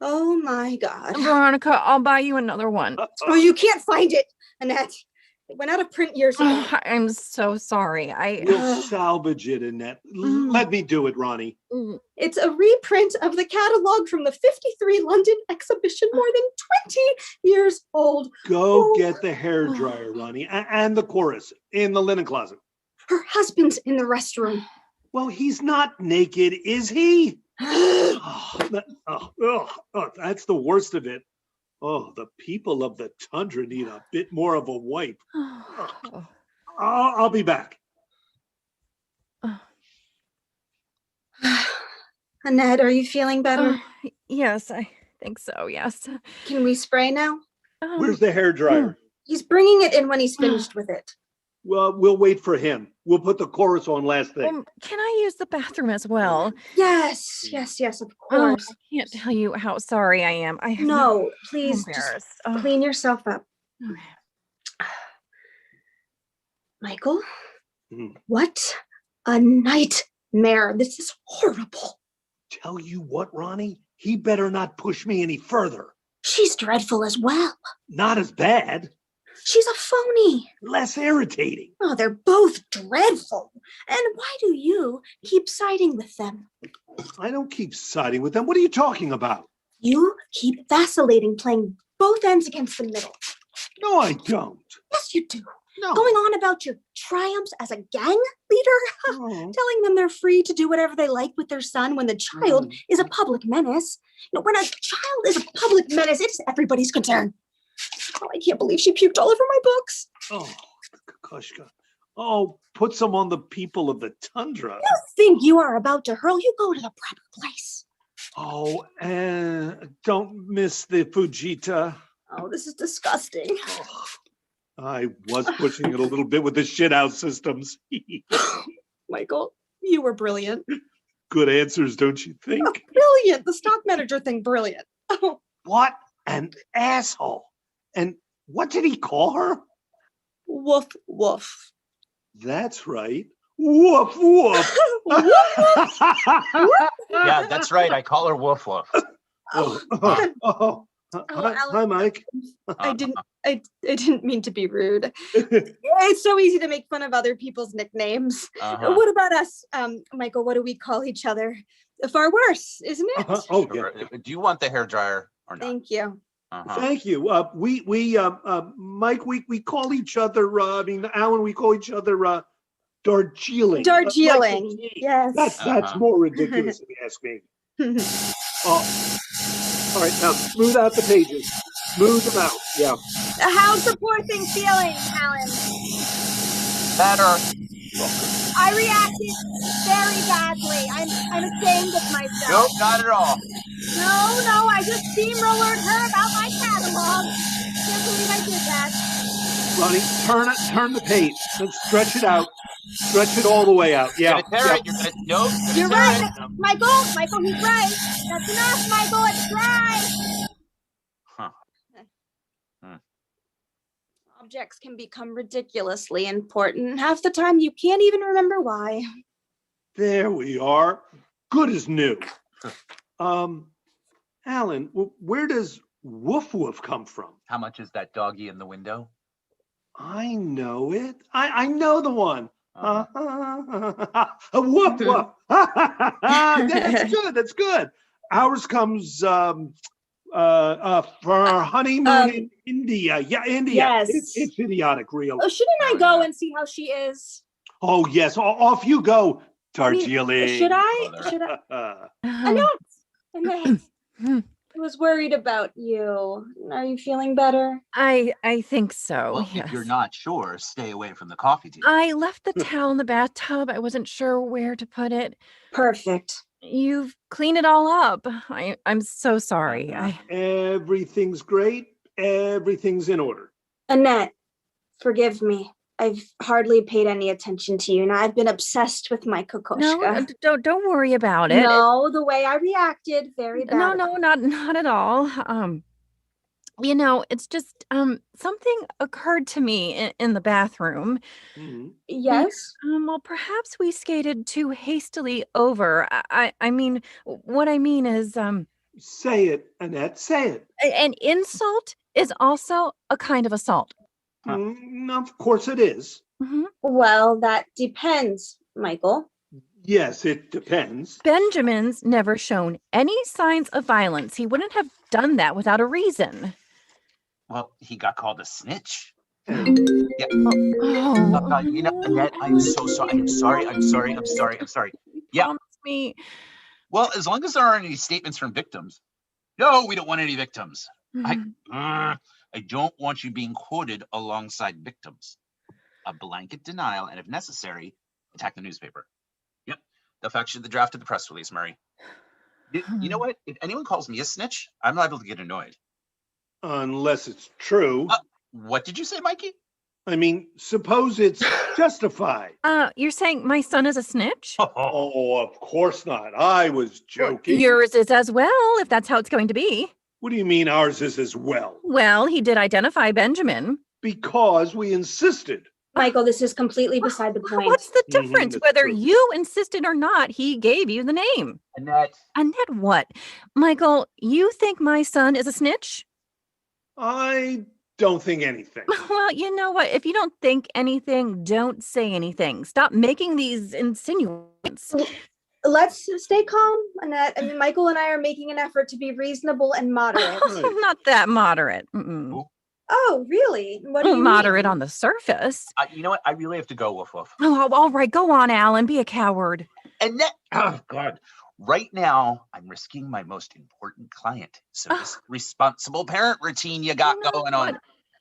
Oh my God. Veronica, I'll buy you another one. Oh, you can't find it, Annette. It went out of print years ago. I'm so sorry. We'll salvage it, Annette. Let me do it, Ronnie. It's a reprint of the catalog from the 53 London exhibition, more than 20 years old. Go get the hairdryer, Ronnie, and the chorus in the linen closet. Her husband's in the restroom. Well, he's not naked, is he? That's the worst of it. Oh, the people of the tundra need a bit more of a wipe. I'll be back. Annette, are you feeling better? Yes, I think so. Yes. Can we spray now? Where's the hairdryer? He's bringing it in when he's finished with it. Well, we'll wait for him. We'll put the chorus on last thing. Can I use the bathroom as well? Yes, of Oh, course. I can't tell you how sorry I am. No, I'm please just embarrassed. Oh. clean yourself up. Okay. Michael, Hmm. what a nightmare. This is horrible. Tell you what, Ronnie, he better not push me any further. She's dreadful as well. Not as bad, She's a phony. less irritating. Oh, they're both dreadful. And why do you keep siding with them? I don't keep siding with them. What are you talking about? You keep vacillating, playing both ends against the middle. No, I don't. Yes, you do. No. Going on about your triumphs as a gang leader, Oh. telling them they're free to do whatever they like with their son when the child is a public menace. You know, when a child is a public menace, it's everybody's concern. Oh, I can't believe she puked all over my books. Oh, Kokoschka. Oh, put some on the people of the tundra. You think you are about to hurl? You go to the proper place. Oh, and don't miss the Fujita. Oh, this is disgusting. Oh, I was pushing it a little bit with the shithouse systems. Michael, you were brilliant. Good answers, don't you Oh, think? brilliant. The stock manager thing, brilliant. Oh, What an asshole. And what did he call her? woof, woof. That's right. Woof, woof. Yeah, that's right. I call her Woof Woof. Hi, Alan. Mike. I didn't mean to be rude. It's so easy to make fun of other people's nicknames. Uh-huh. What about us, Michael? What do we call each other? Far worse, isn't it? Oh, Sure. yeah. Do you want the hairdryer or not? Thank you. Uh-huh. Thank you. Mike, we call each other, Alan, we call each other Darjeeling. Darjeeling. Like the tea. Yes. That's Uh-huh. more ridiculous if you ask me. All right, now smooth out the pages. Smooth them out. Yeah. How's the poor thing feeling, Alan? Better. I reacted very badly. I'm ashamed of myself. Nope, not at all. No, I just steamrollered her about my catalog. Can't believe I did that. Ronnie, turn the page. Let's stretch it out. Stretch it all the way out. Yeah. You're gonna tear it. You're gonna nope. You're tear right. it. Michael, he's right. That's enough, Michael. It's dry. Huh. Hmm. Objects can become ridiculously important. Half the time you can't even remember why. There we are. Good as new. Alan, where does woof woof come from? How much is that doggy in the window? I know it. I know the one. Uh-huh. Woof woof. That's good. That's good. Ours comes for our honeymoon in India. Yeah, India. Yes. It's idiotic, real. Oh, shouldn't I go and see how she is? Oh yes, off you go, Darjeeling. Should I? Mother. Should I? Um, Annette. Hmm. I was worried about you. Are you feeling better? I think so. Well, yes. if you're not sure, stay away from the coffee table. I left the towel in the bathtub. I wasn't sure where to put it. Perfect. You've cleaned it all up. I'm so sorry. Everything's great. Everything's in order. Annette, forgive me. I've hardly paid any attention to you, and I've been obsessed with my Kokoschka. No, don't worry about it. No, the way I reacted, very bad. No, not at all. It's just something occurred to me in the bathroom. Mhm. Yes. Well, perhaps we skated too hastily over. I mean, what I mean is, Say it, Annette. Say it. an insult is also a kind of assault. Huh. Of course it is. Mhm. Well, that depends, Michael. Yes, it depends. Benjamin's never shown any signs of violence. He wouldn't have done that without a reason. Well, he got called a snitch. Oh, Annette, I'm so sorry. I'm sorry. Yeah. Promise me. Well, as long as there aren't any statements from victims. No, we don't want any victims. Mhm. I don't want you being quoted alongside victims. A blanket denial, and if necessary, attack the newspaper. Yep. The fact sheet, the draft of the press release, Murray. You know what? If anyone calls me a snitch, I'm liable to get annoyed. Unless it's true. What did you say, Mikey? I mean, suppose it's justified. You're saying my son is a snitch? Oh, of course not. I was joking. Yours is as well, if that's how it's going to be. What do you mean ours is as well? Well, he did identify Benjamin. Because we insisted. Michael, this is completely beside the point. What's the difference? that's Whether true. you insisted or not, he gave you the name. Annette. Annette, what? Michael, you think my son is a snitch? I don't think anything. Well, you know what? If you don't think anything, don't say anything. Stop making these insinuations. Let's stay calm, Annette. I mean, Michael and I are making an effort to be reasonable and moderate. Not that moderate. Mm-mm. Oh, really? What do you Moderate mean? on the surface. You know what? I really have to go, Woof Woof. Oh, all right. Go on, Alan. Be a coward. Annette. Oh, God. Right now, I'm risking my most important client. So this responsible parent routine you got No, going on.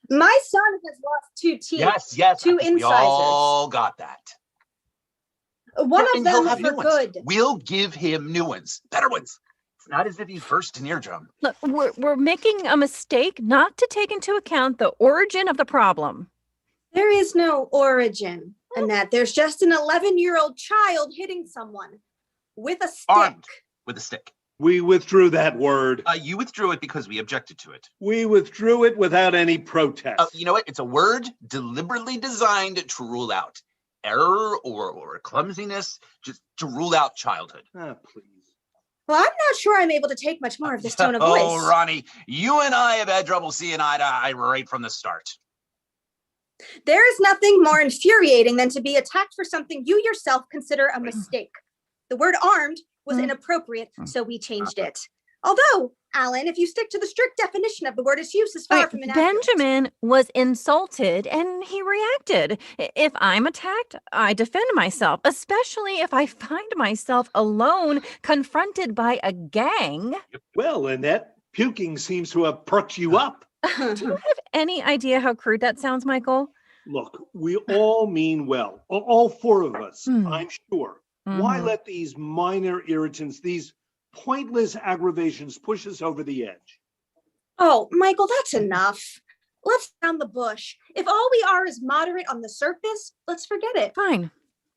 My son has lost 2 teeth. Yes, I 2 think we incisors. all got that. One And of he'll them have for new ones. good. We'll give him new ones, better ones. It's not as if he's burst an eardrum. Look, we're making a mistake not to take into account the origin of the problem. There is no origin, Annette. There's just an 11-year-old child hitting someone with a stick. Armed with a stick. We withdrew that word. You withdrew it because we objected to it. We withdrew it without any protest. You know what? It's a word deliberately designed to rule out error or clumsiness, just to rule out childhood. Please. Well, I'm not sure I'm able to take much more of this tone of voice. Oh, Ronnie, you and I have had trouble seeing eye to eye right from the start. There is nothing more infuriating than to be attacked for something you yourself consider a mistake. The word armed was inappropriate, so we changed it. Although, Alan, if you stick to the strict definition of the word, its use is far from inaccurate. Benjamin was insulted and he reacted. If I'm attacked, I defend myself, especially if I find myself alone, confronted by a gang. Well, Annette, puking seems to have perked you up. Do you have any idea how crude that sounds, Michael? Look, we all mean well. All 4 of us, I'm sure. Why let these minor irritants, these pointless aggravations push us over the edge? Oh, Michael, that's enough. Let's down the bush. If all we are is moderate on the surface, let's forget it. Fine.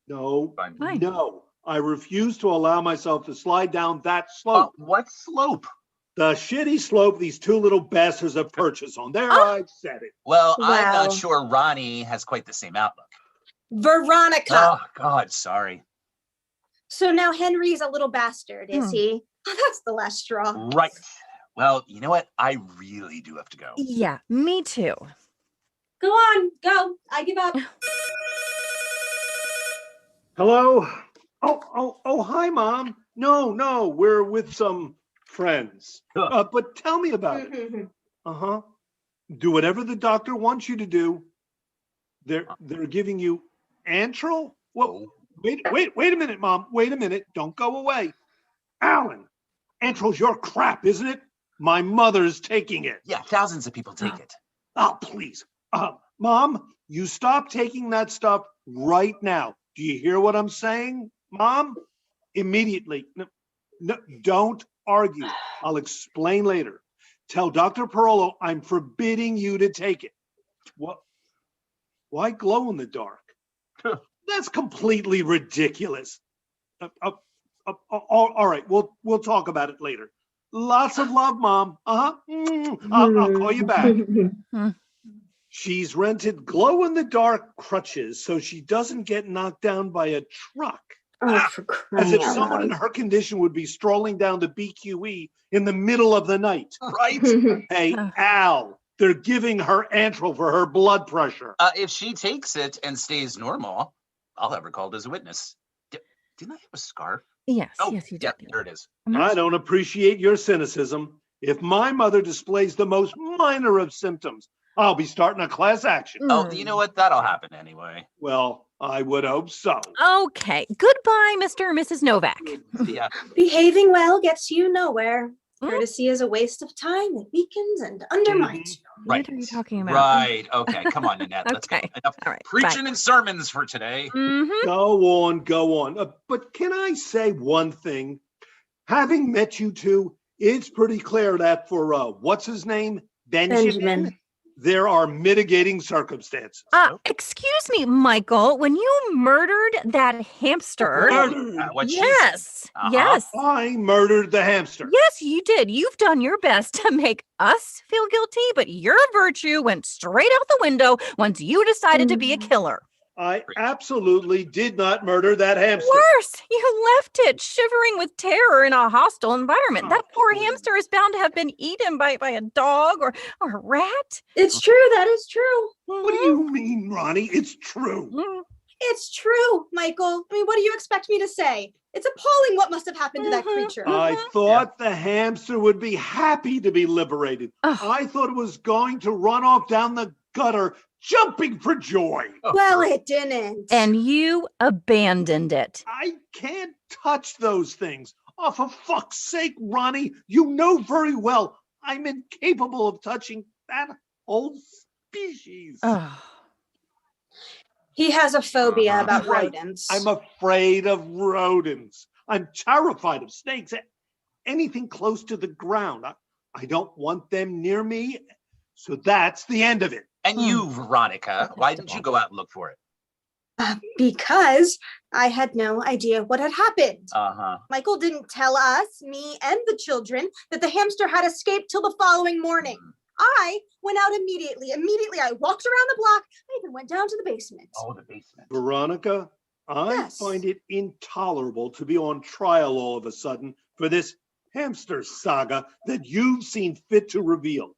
No, Fine. no. I refuse to allow myself to slide down that slope. What slope? The shitty slope these 2 little bastards have purchased on. There, I've said it. Well, I'm Wow. not sure Ronnie has quite the same outlook. Veronica. Oh, God, sorry. So now Henry's a little bastard, is he? Oh, that's the last straw. Right. Well, you know what? I really do have to go. Yeah, me too. Go on, go. I give up. Hello? Oh, hi, Mom. No, we're with some friends. But tell me about it. Uh-huh. Do whatever the doctor wants you to do. They're giving you Antril? Well, wait a minute, Mom. Wait a minute. Don't go away. Alan, Antril's your crap, isn't it? My mother's taking it. Yeah, thousands of people take it. Oh, please. Mom, you stop taking that stuff right now. Do you hear what I'm saying, Mom? Immediately. No, don't argue. I'll explain later. Tell Dr. Perolo I'm forbidding you to take it. What? Why glow in the dark? That's completely ridiculous. All right, we'll talk about it later. Lots of love, Mom. I'll call you back. She's rented glow-in-the-dark crutches so she doesn't get knocked down by a truck. Oh, for crying As if out someone in loud. her condition would be strolling down to BQE in the middle of the night. Right? Hey, Al, they're giving her Antril for her blood pressure. If she takes it and stays normal, I'll have her called as a witness. Didn't I have a scarf? Yes, Oh, yes, you yeah, did. there it is. I don't appreciate your cynicism. If my mother displays the most minor of symptoms, I'll be starting a class action. Oh, you know what? That'll happen anyway. Well, I would hope so. Okay, goodbye, Mr. and Mrs. Novak. Yeah. Behaving well gets you nowhere. Hmm? Courtesy is a waste of time. It weakens and undermines you. Right. What are you talking about? Right. Okay. Come on, Nanette. Let's go. Okay. Enough All right, preaching and sermons for today. Mm-hmm. Go on. But can I say one thing? Having met you two, it's pretty clear that for what's his name? Benjamin. There are mitigating circumstances. Excuse me, Michael, when you murdered that hamster. What she Yes, Uh-huh. yes. I murdered the hamster. Yes, you did. You've done your best to make us feel guilty, but your virtue went straight out the window once you decided to be a killer. I absolutely did not murder that hamster. Worse, you left it shivering with terror in a hostile environment. That poor hamster is bound to have been eaten by a dog or a rat. It's true. That is true. What do you mean, Ronnie? It's true. Mhm. It's true, Michael. I mean, what do you expect me to say? It's appalling what must have happened to that creature. I thought the hamster would be happy to be liberated. Ugh. I thought it was going to run off down the gutter, jumping for joy. Well, it didn't. And you abandoned it. I can't touch those things. Oh, for fuck's sake, Ronnie, you know very well I'm incapable of touching that old species. Oh. He has a phobia about Right. rodents. I'm afraid of rodents. I'm terrified of snakes. Anything close to the ground. I don't want them near me. So that's the end of it. And you, Veronica, why didn't you go out and look for it? Because I had no idea what had happened. Uh-huh. Michael didn't tell us, me and the children, that the hamster had escaped till the following morning. I went out immediately. Immediately, I walked around the block. I even went down to the basement. Oh, the basement. Veronica, I Yes. find it intolerable to be on trial all of a sudden for this hamster saga that you've seen fit to reveal.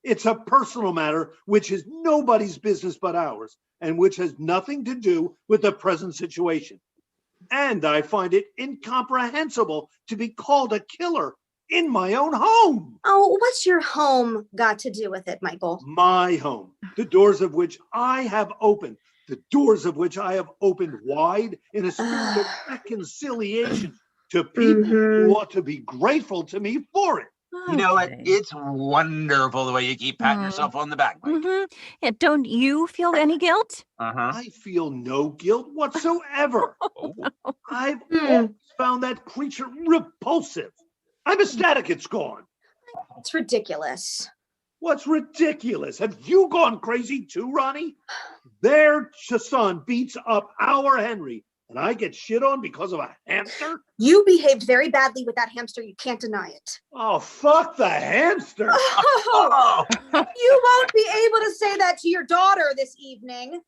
It's a personal matter which is nobody's business but ours, and which has nothing to do with the present situation. And I find it incomprehensible to be called a killer in my own home. Oh, what's your home got to do with it, Michael? My home, the doors of which I have opened, the doors of which I have opened wide in a spirit of reconciliation to people who ought to be grateful to me for it. You know what? Okay. It's wonderful the way you keep patting yourself on the back, Mike. Yeah, don't you feel any guilt? Uh-huh. I feel no guilt whatsoever. Oh. I've always found that creature repulsive. I'm ecstatic it's gone. It's ridiculous. What's ridiculous? Have you gone crazy too, Ronnie? Their son beats up our Henry, and I get shit on because of a hamster? You behaved very badly with that hamster. You can't deny it. Oh, fuck the hamster. Oh, you won't be able to say that to your daughter this evening.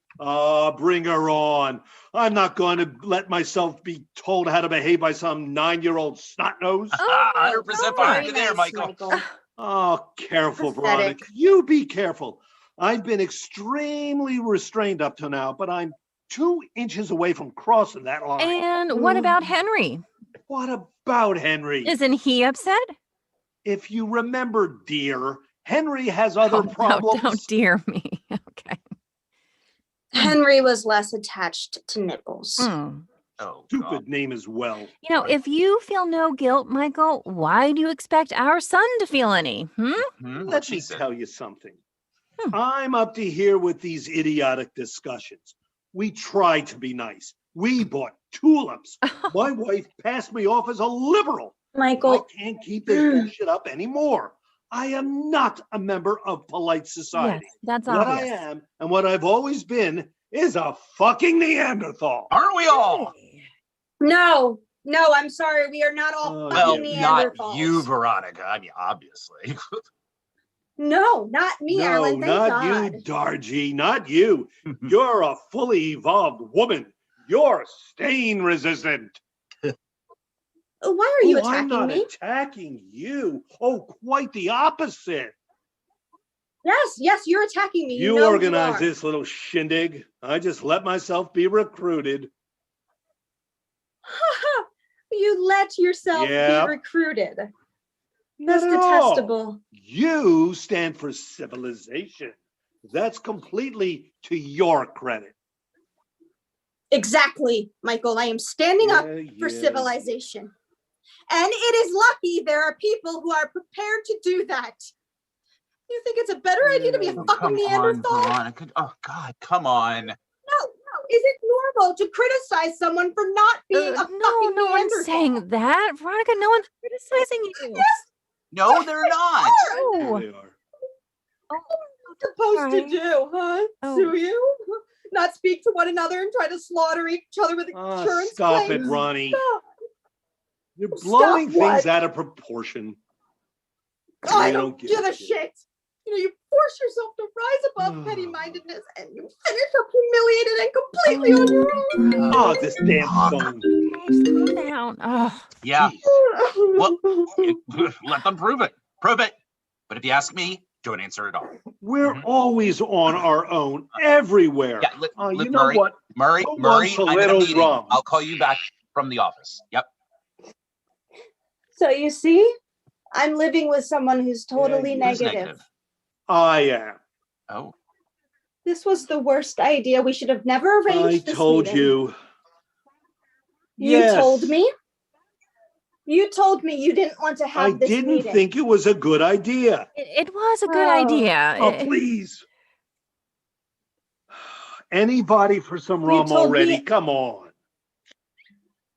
Bring her on. I'm not going to let myself be told how to behave by some 9-year-old snot-nose. 100% Very behind you there, nice, Michael. Oh, careful, Pathetic. Veronica. You be careful. I've been extremely restrained up to now, but I'm 2 inches away from crossing that line. And what about Henry? What about Henry? Isn't he upset? If you remember, dear, Henry has other problems. Don't dear me. Okay. Henry was less attached to Nibbles. Oh, Stupid God. name as well. You know, if you feel no guilt, Michael, why do you expect our son to feel any? What Let she me said. tell you something. I'm up to here with these idiotic discussions. We tried to be nice. We bought tulips. My wife passed me off as a liberal. I Michael, can't keep this bullshit up anymore. I am not a member of polite society. Yes, that's What I obvious. am and what I've always been is a fucking Neanderthal. Aren't we all? no, I'm sorry. We are not all Oh, Well, fucking not Neanderthals. you, Veronica. I mean, obviously. No, not me, No, Alan. Thank not God. you, Dargy, not you. You're a fully evolved woman. You're stain resistant. Why are you Oh, I'm attacking not me? attacking you. Oh, quite the opposite. Yes, you're attacking me. You know organize are. this little shindig. I just let myself be recruited. You let yourself Yep. be recruited. Not That's at all. detestable. You stand for civilization. That's completely to your credit. Exactly, Michael. I am standing up for Yeah. civilization. And it is lucky there are people who are prepared to do that. You think it's a better idea to be a Yeah. Oh, fucking come Neanderthal? on, Veronica. Oh, God, come on. No. Is it normal to criticize someone for not being a fucking No one's Neanderthal? saying that. Veronica, no one's criticizing you. Yes, No, they're not. No. They are. supposed to Sorry. do, huh? Oh. Sue you? Not speak to one another and try to slaughter each other with insurance Stop claims? it, Ronnie. Stop. You're Stop blowing what? things out of proportion. I You don't give a shit. You force yourself to rise above petty-mindedness and you finish up humiliated and completely on your own. Oh, this damn phone. Okay, slow down. Oh, Yeah, Jeez. well, let them prove it. Prove it. But if you ask me, don't answer at all. We're always on our own everywhere. Yeah, You know Murray, what? Murray, Who Murray, wants a I'm in a little meeting. rum? I'll call you back from the office. Yep. So you see, I'm living with someone who's totally Yeah, Who's negative. I am. Oh, This was the worst idea. We should have never I arranged this told meeting. you. You Yes. told me? You told me you didn't want to I have this didn't meeting. think it was a good idea. it was a good Oh. idea. Oh, please. Anybody for some You rum told already? me- Come on.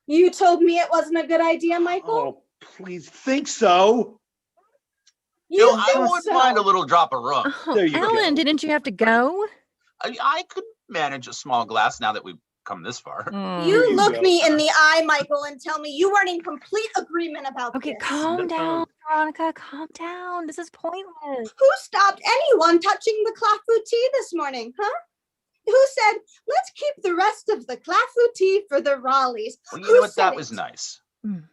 You told me it wasn't a good idea, Michael. Oh, please think so. You I think wouldn't so? mind a little drop of rum. Oh, There you Alan, go. didn't you have to go? I could manage a small glass now that we've come this far. Mm. You you look go. me in the eye, Michael, and tell me you weren't in complete agreement about Okay, this. calm down, Veronica. Calm down. This is pointless. Who stopped anyone touching the Clafou tea this morning, huh? Who said, let's keep the rest of the Clafou tea for the Raleighs? Well, you Who know what? said That it? was nice.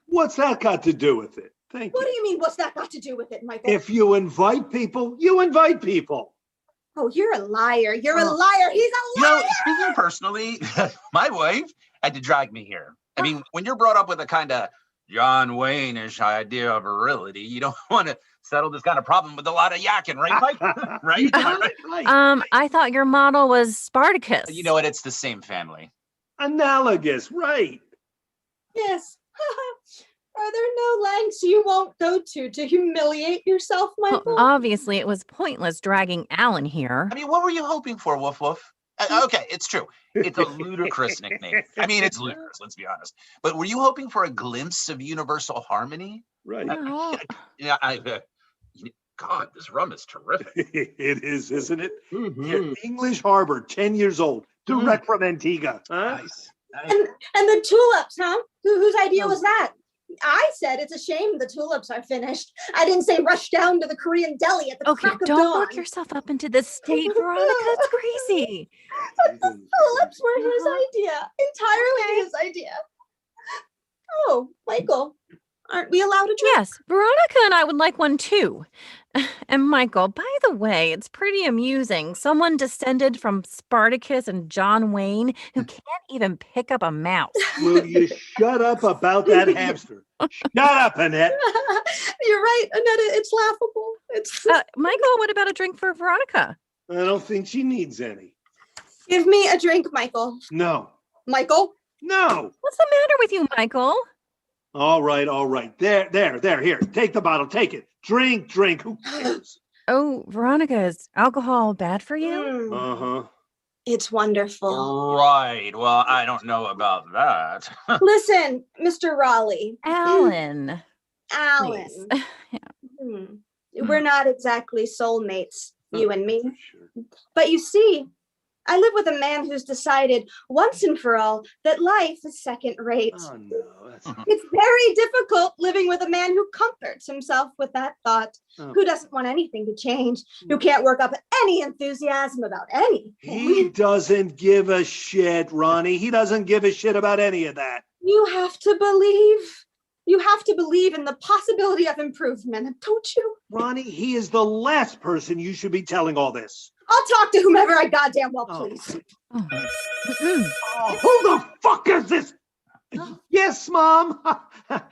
What's that got to do with it? Thank What do you. you mean, what's that got to do with it, Michael? If you invite people, you invite people. Oh, you're a liar. You're a Oh. liar. He's a You liar. know, speaking personally, my wife had to drag me here. I mean, when you're brought up with a kind of John Wayne-ish idea of virility, you don't want to settle this kind of problem with a lot of yakking, right, Mike? Right? You Am I got right? it right. I thought your model was Spartacus. You know what? It's the same family. Analogous, right? Yes. Are there no lengths you won't go to humiliate yourself, Well, Michael? obviously, it was pointless dragging Alan here. I mean, what were you hoping for, Woof Woof? Okay, it's true. It's a ludicrous nickname. I mean, it's ludicrous, let's be honest. But were you hoping for a glimpse of universal harmony? Right. No. Yeah, God, this rum is terrific. It is, isn't it? Mhm. Here, English Harbor, 10 years old, direct from Antigua. Huh? Nice. And the tulips, huh? Whose idea was that? I said it's a shame the tulips are finished. I didn't say rush down to the Korean deli at the Okay, crack of don't dawn. work yourself up into this state, Veronica. It's crazy. But the tulips were his Uh-huh. idea, entirely his idea. Oh, Michael, aren't we allowed to drink? Yes, Veronica and I would like one too. And Michael, by the way, it's pretty amusing. Someone descended from Spartacus and John Wayne who can't even pick up a mouse. Will you shut up about that hamster? Shut up, Annette. You're right, Annetta. It's laughable. It's Michael, what about a drink for Veronica? I don't think she needs any. give me a drink, Michael. No. Michael. No. What's the matter with you, Michael? All right, all right. There. Here, take the bottle, take it. Drink. Who cares? Oh, Veronica, is alcohol bad for you? Mm, Uh-huh. it's wonderful. Right. Well, I don't know about that. Listen, Mr. Raleigh. Alan. Alan. Please. Hmm. We're not exactly soulmates, you and me. Sure. But you see, I live with a man who's decided once and for all that life is second rate. Oh, no. That's... It's very difficult living with a man who comforts himself with that thought, Oh. who doesn't want anything to change, who can't work up any enthusiasm about anything. He doesn't give a shit, Ronnie. He doesn't give a shit about any of that. You have to believe. You have to believe in the possibility of improvement, don't you? Ronnie, he is the last person you should be telling all this. I'll talk to whomever I goddamn well Oh. please. Oh. Mm-mm. Oh, who the fuck is this? Yes, Mom.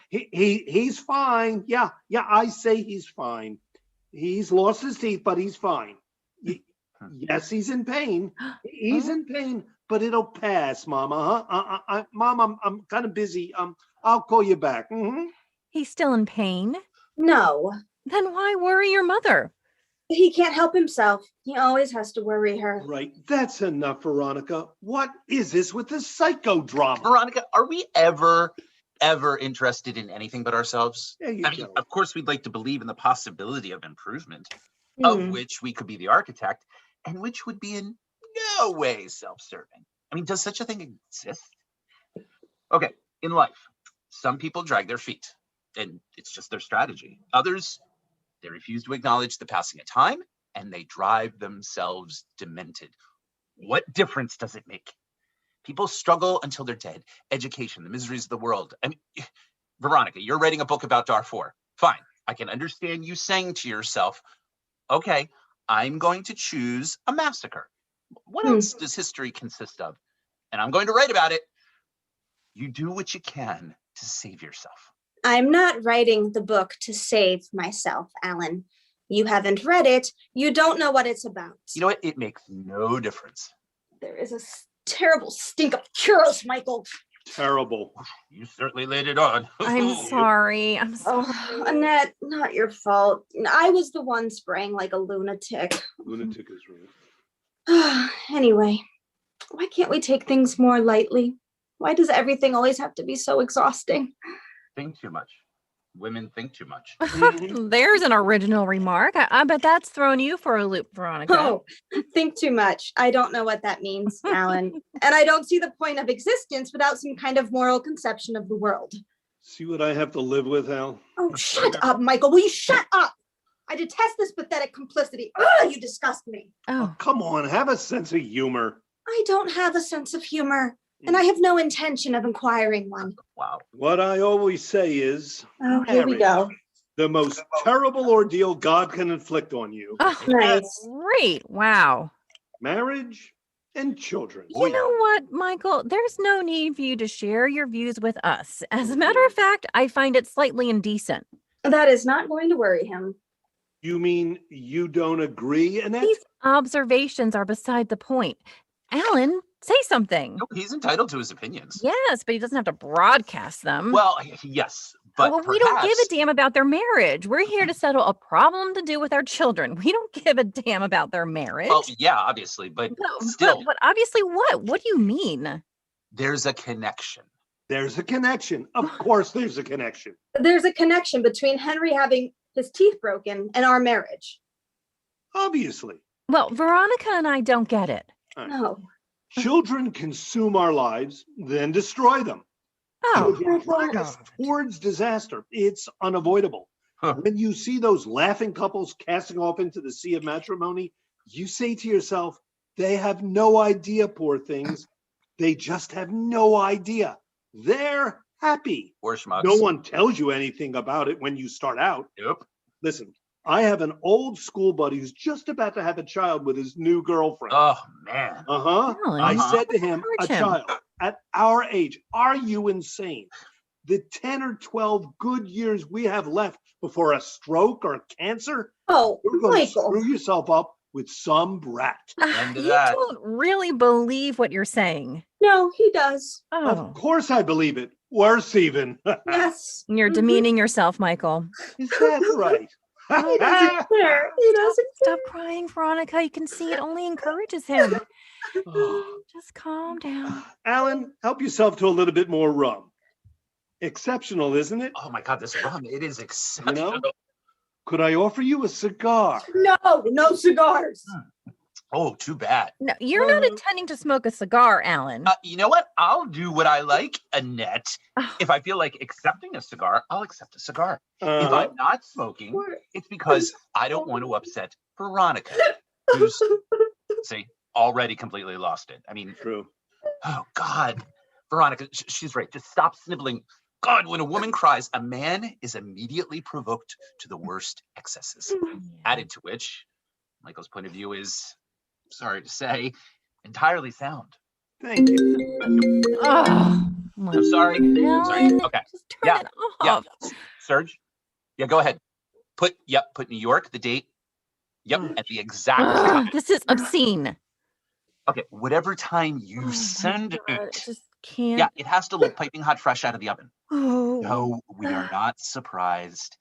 He's fine. Yeah, I say he's fine. He's lost his teeth, but he's fine. Yes, he's in pain. He's in pain, but it'll pass, Mama. Huh? Mom, I'm kind of busy. I'll call you back. Mhm. He's still in pain? No, Then why worry your mother? he can't help himself. He always has to worry her. Right, that's enough, Veronica. What is this with the psychodrama? Veronica, are we ever interested in anything but ourselves? There you I mean, go. of course, we'd like to believe in the possibility of improvement, Hmm. of which we could be the architect, and which would be in no way self-serving. I mean, does such a thing exist? Okay, in life, some people drag their feet, and it's just their strategy. Others, they refuse to acknowledge the passing of time, and they drive themselves demented. What difference does it make? People struggle until they're dead. Education, the miseries of the world. I mean, Veronica, you're writing a book about Darfur. Fine. I can understand you saying to yourself, okay, I'm going to choose a massacre. What else does history consist of? And I'm going to write about it. You do what you can to save yourself. I'm not writing the book to save myself, Alan. You haven't read it. You don't know what it's about. You know what? It makes no difference. There is a terrible stink of churros, Michael. Terrible. You certainly laid it on. I'm sorry. I'm sorry. Oh, Annette, not your fault. I was the one spraying like a lunatic. Lunatic is real. Anyway, Why can't we take things more lightly? Why does everything always have to be so exhausting? Think too much. Women think too much. There's an original remark. I bet that's thrown you for a loop, Veronica. Oh, think too much. I don't know what that means, Alan. And I don't see the point of existence without some kind of moral conception of the world. See what I have to live with, Al? Oh, shut up, Michael. Will you shut up? I detest this pathetic complicity. Ugh, you disgust me. Oh, Come on, have a sense of humor. I don't have a sense of humor, and I have no intention of acquiring one. Wow. What I always say is, Oh, here we go. the most terrible ordeal God can inflict on you. oh, Nice. great. Wow. Marriage and children. You know what, Michael? There's no need for you to share your views with us. As a matter of fact, I find it slightly indecent. That is not going to worry him. You mean you don't agree, Annette? These observations are beside the point. Alan, say something. No, he's entitled to his opinions. Yes, but he doesn't have to broadcast them. Well, yes, but Well, we don't give a perhaps- damn about their marriage. We're here to settle a problem to do with our children. We don't give a damn about their marriage. Well, yeah, obviously, but But- still, but obviously what? What do you mean? there's a connection. There's a connection. Of course, there's a connection. There's a connection between Henry having his teeth broken and our marriage. Obviously. Well, Veronica and I don't get it. No. Children consume our lives, then destroy them. Oh, Children drag us towards disaster. It's unavoidable. Huh. When you see those laughing couples casting off into the sea of matrimony, you say to yourself, they have no idea, poor things. They just have no idea. They're happy. Or schmucks. No one tells you anything about it when you start out. Nope. Listen, I have an old school buddy who's just about to have a child with his new girlfriend. Oh, man. Uh-huh. Alan, I Uh-huh. said to him, a Encourage him. child at our age, are you insane? The 10 or 12 good years we have left before a stroke or cancer, Oh, you're going to Michael. screw yourself up with some brat. End of you that. don't really believe what you're saying. No, he does. Oh, Of course I believe it. Worse even. Yes. you're Mhm. demeaning yourself, Michael. Is that right? He doesn't care. He doesn't Stop crying, Veronica. You can see it only encourages him. Oh. Just calm down. Alan, help yourself to a little bit more rum. Exceptional, isn't it? Oh, my God, this rum, it is exceptional. Could I offer you a cigar? No, no cigars. Oh, too bad. No, you're not Mhm. intending to smoke a cigar, Alan. You know what? I'll do what I like, Annette. Oh. If I feel like accepting a cigar, I'll accept a cigar. If Uh, I'm not smoking, it's because I don't want to upset Veronica, who's, see, already completely lost it. I mean, true. oh, God. Veronica, she's right. Just stop sniveling. God, when a woman cries, a man is immediately provoked to the worst excesses. Added to which, Michael's point of view is, sorry to say, entirely sound. Thank you. Oh, I'm sorry. Sorry. Alan, Okay. just turn Yeah, it Yeah. off. Serge? Yeah, go ahead. Put New York, the date. Yep, at the exact time. Ugh, this is obscene. Okay, whatever time you Oh, send God, it. just can't. Yeah, it has to look piping hot fresh out of the oven. Oh. No, we are not surprised.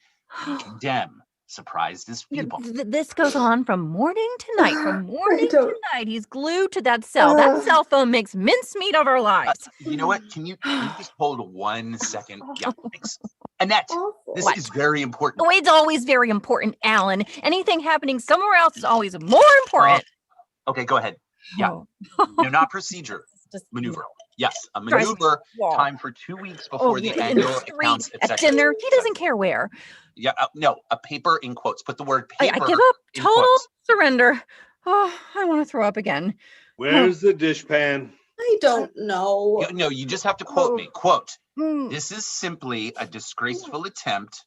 We condemn surprised as Yeah, people. This goes on from morning to night. From morning to don't- night, he's glued to that cell. That Ugh. cell phone makes mincemeat of our lives. You know what? Can you just hold 1 second? Yeah, thanks. Annette, Awful. this What? is very important. Oh, it's always very important, Alan. Anything happening somewhere else is always more important. Okay, go ahead. Yeah. Oh, No, not procedure. it's just Maneuver. Yes, a Drives me maneuver wall. time for 2 weeks before the in annual the street, accounts, at etc. dinner. He doesn't care where. Yeah, no, a paper in quotes. Put the word I paper give up. in Total quotes. surrender. Oh, I want to throw up again. Where's the dishpan? I don't know. No, you just have to quote me. Quote, Mm. this is simply a disgraceful attempt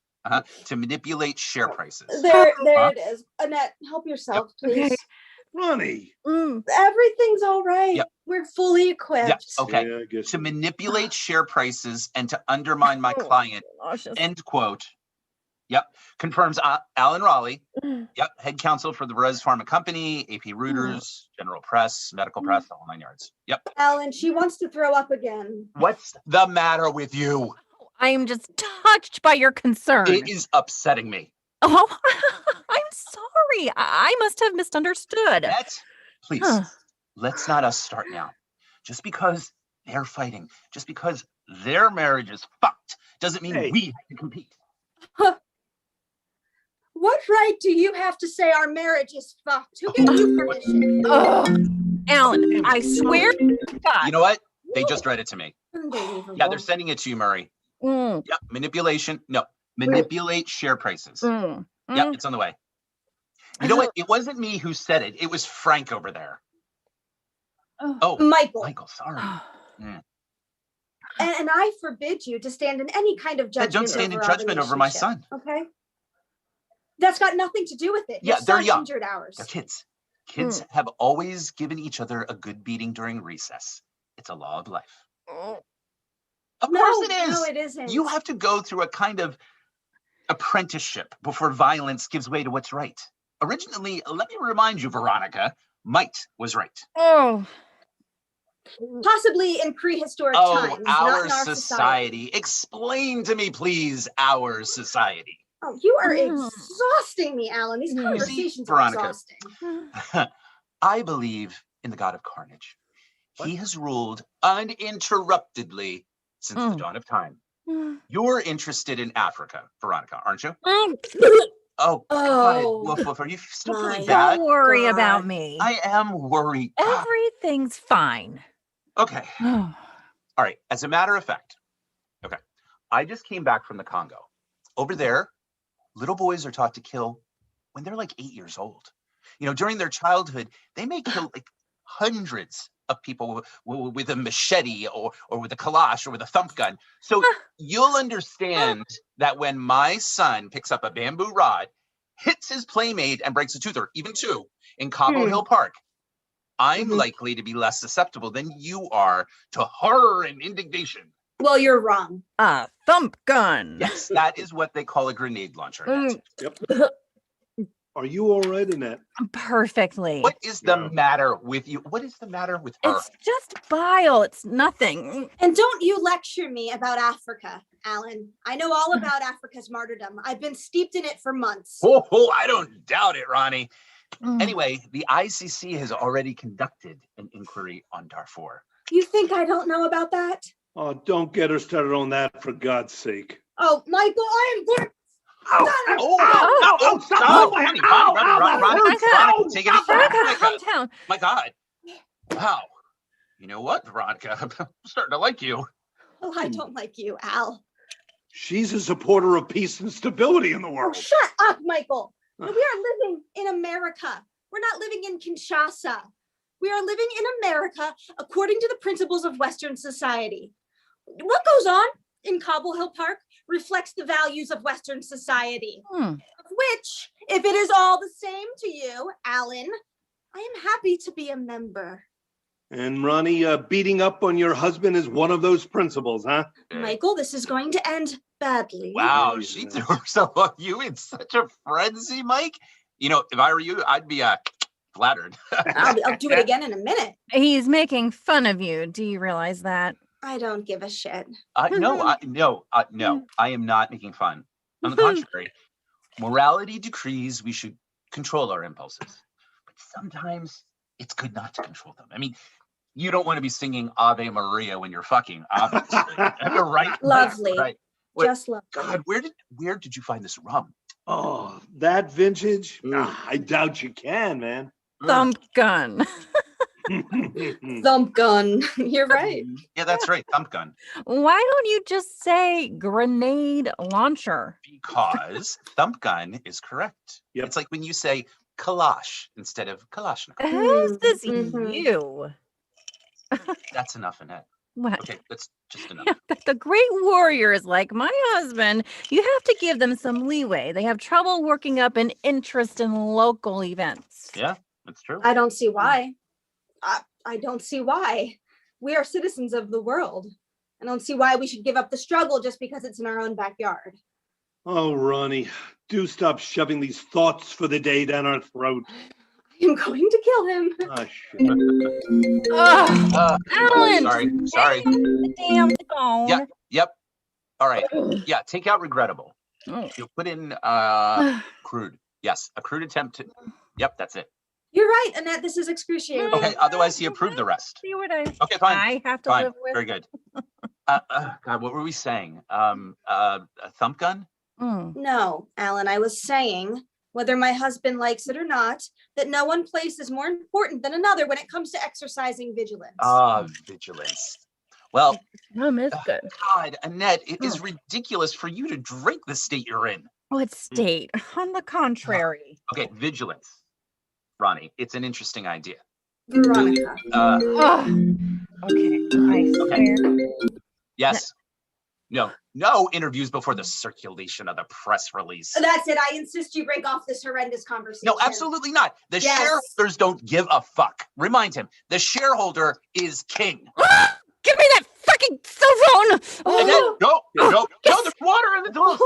to manipulate share prices. There Huh? it is. Annette, help yourself, Okay. please. Ronnie. Mm. Everything's all right. Yep. We're fully equipped. Yes, okay. Yeah, I guess. To manipulate share prices and to undermine my client, Nauseous. end quote. Yep. Confirms Alan Raleigh. Mm. Yep. Head counsel for the Perez Pharma Company, AP Reuters, General Press, Medical Press, the whole 9 yards. Yep. Alan, she wants to throw up again. What's the matter with you? I am just touched by your concern. It is upsetting me. Oh, I'm sorry. I must have misunderstood. Annette, please, Huh. let's not us start now. Just because they're fighting, just because their marriage is fucked, doesn't mean Hey. we have to compete. What right do you have to say our marriage is fucked? Who gave you permission? Oh, Alan, I swear to God. You know what? They just read it to me. Unbelievable. Yeah, they're sending it to you, Murray. Mm, Yep, manipulation. No, manipulate share prices. mm, Yep, mm. it's on the way. You know what? It wasn't me who said it. It was Frank over there. Oh, Michael. Michael, sorry. And I forbid you to stand in any kind of Yeah, judgment. don't stand in over our judgment over my relationship, son. Okay. That's got nothing to do with it. Yeah, Your they're son young. injured ours. They're kids. Kids have always given each other a good beating during recess. It's a law of life. Of No, course it is. no, it isn't. You have to go through a kind of apprenticeship before violence gives way to what's right. Originally, let me remind you, Veronica, might was right. Oh, Possibly in prehistoric Oh, times, not our in our society. Explain to me, please, our society. Oh, you are exhausting me, Alan. These You see, conversations are Veronica. exhausting. I believe in the god of carnage. He has ruled uninterruptedly since the dawn of time. You're interested in Africa, Veronica, aren't you? Oh, God. Woof, woof. Are you still feeling bad? don't worry God. about me. I am worried. God. Everything's fine. Okay. Oh. All right. As a matter of fact, okay. I just came back from the Congo. Over there, little boys are taught to kill when they're like 8 years old. You know, during their childhood, they may kill like hundreds of people with a machete or with a kalash or with a thump gun. So you'll understand that when my son picks up a bamboo rod, hits his playmate and breaks a tooth or even two in Cobble Hill Park, I'm likely to be less susceptible than you are to horror and indignation. Well, you're wrong. A thump gun. Yes, that is what they call a grenade launcher. Yep. Are you all right, Annette? Perfectly. What is the matter with you? What is the matter with her? It's just bile. It's nothing. And don't you lecture me about Africa, Alan. I know all about Africa's martyrdom. I've been steeped in it for months. Oh, I don't doubt it, Ronnie. Anyway, the ICC has already conducted an inquiry on Darfur. You think I don't know about that? Oh, don't get her started on that, for God's sake. Oh, Michael, I am going. Take it easy. Veronica, calm down. My God. Wow. You know what, Veronica? I'm starting to like you. Well, I don't like you, Al. She's a supporter of peace and stability in the Oh, world. shut up, Michael. We are living in America. We're not living in Kinshasa. We are living in America according to the principles of Western society. What goes on in Cobble Hill Park reflects the values of Western society, of which, if it is all the same to you, Alan, I am happy to be a member. And Ronnie, beating up on your husband is one of those principles, huh? Michael, this is going to end badly. Wow, she threw herself on you in such a frenzy, Mike. You know, if I were you, I'd be flattered. I'll do it again in a minute. He's making fun of you. Do you realize that? I don't give a shit. No, I am not making fun. On the contrary, morality decrees we should control our impulses. But sometimes it's good not to control them. I mean, you don't want to be singing Ave Maria when you're fucking, obviously. Right? Lovely. Right. Just lovely. God, where did you find this rum? Oh, that vintage? I doubt you can, man. Thump gun. Thump gun. You're right. Yeah, that's right. Thump gun. Why don't you just say grenade launcher? Because thump gun is correct. Yep. It's like when you say kalash instead of kalashnikov. Who's this Mhm. you? That's enough, Annette. What? Okay, that's just enough. The great warriors like my husband, you have to give them some leeway. They have trouble working up an interest in local events. Yeah, that's true. I don't see why. I don't see why. We are citizens of the world. I don't see why we should give up the struggle just because it's in our own backyard. Oh, Ronnie, do stop shoving these thoughts for the day down our throat. I'm going to kill him. Ah, shit. Alan! Sorry. The damn phone. Yeah. Yep. All right. Yeah, take out regrettable. Oh. You'll put in crude. Yes, a crude attempt to. Yep, that's it. You're right, Annette. This is excruciating. Okay, otherwise he approved the rest. See what I Okay, fine. I have to Fine. live with. Very good. God, what were we saying? A thump gun? Mm. No, Alan, I was saying, whether my husband likes it or not, that no one place is more important than another when it comes to exercising vigilance. Vigilance. Well, Rum is good. God, Annette, it is ridiculous for you to drink the state you're in. Oh, it's state. On the contrary. Okay, vigilance. Ronnie, it's an interesting idea. Veronica. Okay, I swear. Yes. No interviews before the circulation of the press release. That's it. I insist you break off this horrendous conversation. No, absolutely not. The shareholders don't give a fuck. Remind him, the shareholder is king. Give me that fucking cell phone! And then, no, there's water in the toilet.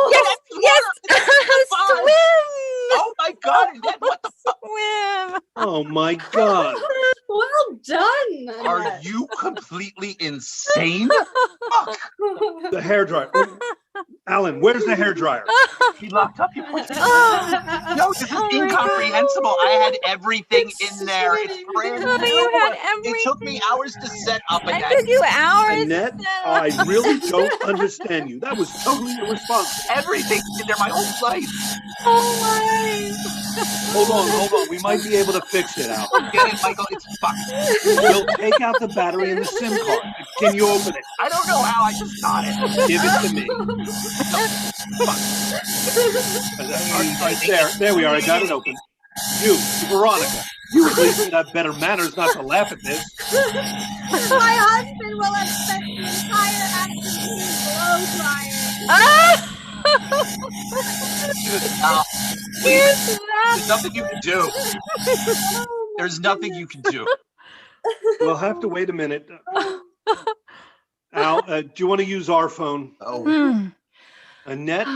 Yes! Swim! Oh my God, Annette, what the fuck? Swim! Oh my God. Well done. Are you completely insane? Fuck. The hairdryer. Alan, where's the hairdryer? He locked up. You put it. No, this is incomprehensible. I had everything in there. It's brand new. You had everything. It took me hours to set up. It took you hours. Annette, I really don't understand you. That was totally irresponsible. Everything's in there my whole life. Hold on. We might be able to fix it, Al. Get it, Michael? It's fucked. We'll take out the battery in the SIM card. Can you open it? I don't know how. I just got it. Give it to me. Right there we are. I got it open. You, Veronica, you at least should have better manners not to laugh at this. My husband will have spent the entire afternoon blow drying. There's nothing you can do. There's nothing you can do. We'll have to wait a minute. Al, do you want to use our phone? Oh. Annette,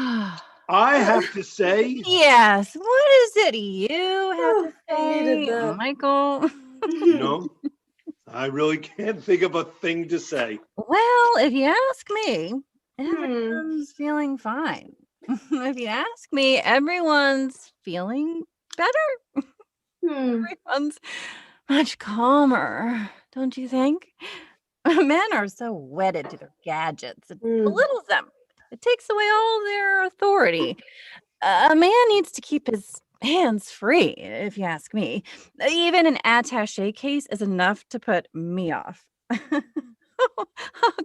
I have to say. Yes. What is it you have to say, Michael? No, I really can't think of a thing to say. Well, if you ask me, everyone's feeling fine. If you ask me, everyone's feeling better. Everyone's much calmer, don't you think? Men are so wedded to their gadgets. It belittles them. It takes away all their authority. A man needs to keep his hands free, if you ask me. Even an attaché case is enough to put me off.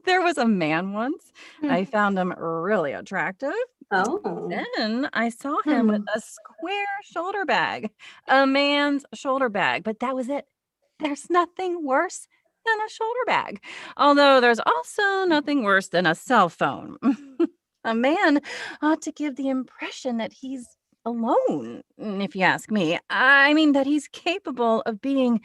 There was a man once. I found him really attractive. Then I saw him with a square shoulder bag, a man's shoulder bag, but that was it. There's nothing worse than a shoulder bag, although there's also nothing worse than a cell phone. A man ought to give the impression that he's alone, if you ask me. I mean, that he's capable of being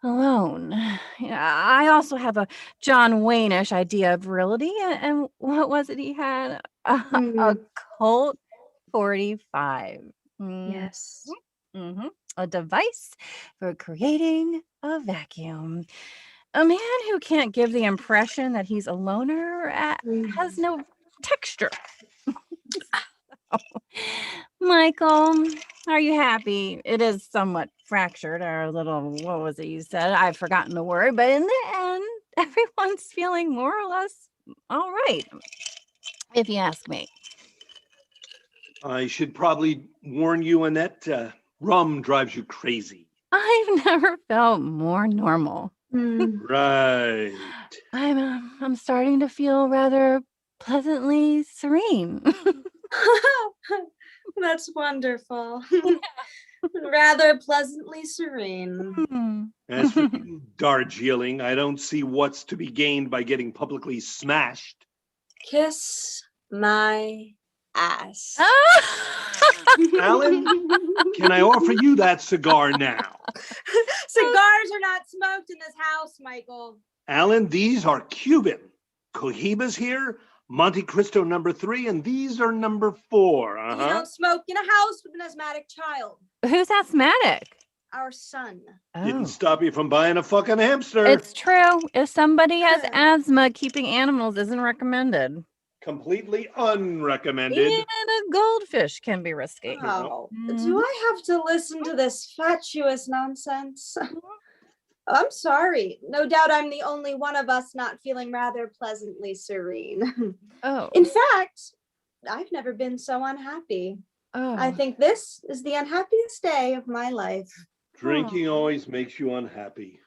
alone. I also have a John Wayne-ish idea of virility, and what was it he had? A Colt 45. Yes. A device for creating a vacuum. A man who can't give the impression that he's a loner has no texture. Michael, are you happy? It is somewhat fractured, our little, what was it you said? I've forgotten the word, but in the end, everyone's feeling more or less all right, if you ask me. I should probably warn you, Annette, rum drives you crazy. I've never felt more normal. Right. I'm starting to feel rather pleasantly serene. That's wonderful. Rather pleasantly serene. As for you, Darjeeling, I don't see what's to be gained by getting publicly smashed. Kiss my ass. Alan, can I offer you that cigar now? Cigars are not smoked in this house, Michael. Alan, these are Cuban. Cohiba's here, Monte Cristo number 3, and these are number 4. You don't smoke in a house with an asthmatic child. Who's asthmatic? Our son. Didn't stop you from buying a fucking hamster. It's true. If somebody has asthma, keeping animals isn't recommended. Completely unrecommended. And a goldfish can be risky. Oh, Mhm. do I have to listen to this fatuous nonsense? I'm sorry. No doubt I'm the only one of us not feeling rather pleasantly serene. Oh, In fact, I've never been so unhappy. I oh. think this is the unhappiest day of my life. Drinking always makes you unhappy.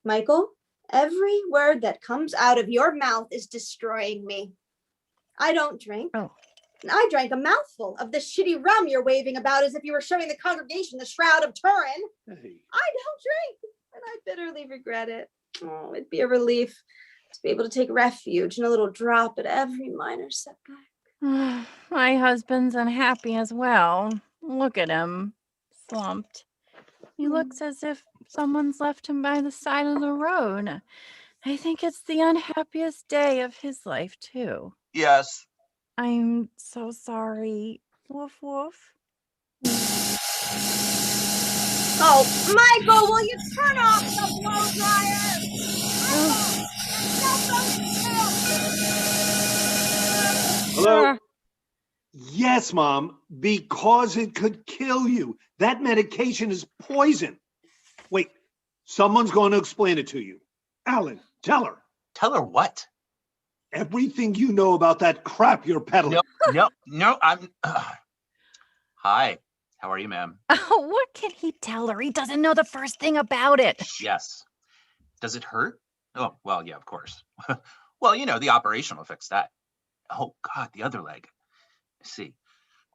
Michael, every word that comes out of your mouth is destroying me. I don't drink. Oh. I drank a mouthful of this shitty rum you're waving about as if you were showing the congregation the Shroud of Turin. Hey, I don't drink, and I bitterly regret it. Oh, it'd be a relief to be able to take refuge in a little drop at every minor setback. My husband's unhappy as well. Look at him, slumped. He looks as if someone's left him by the side of the road. I think it's the unhappiest day of his life, too. Yes. I'm so sorry. Woof woof. Oh, Michael, will you turn off the blow dryer? hello? Yes, Mom, because it could kill you. That medication is poison. Wait, someone's going to explain it to you. Alan, tell her. Tell her what? Everything you know about that crap you're peddling. No, I'm. Hi, how are you, ma'am? Oh, what can he tell her? He doesn't know the first thing about it. Yes. Does it hurt? Oh, well, yeah, of course. Well, the operation will fix that. Oh, God, the other leg. See.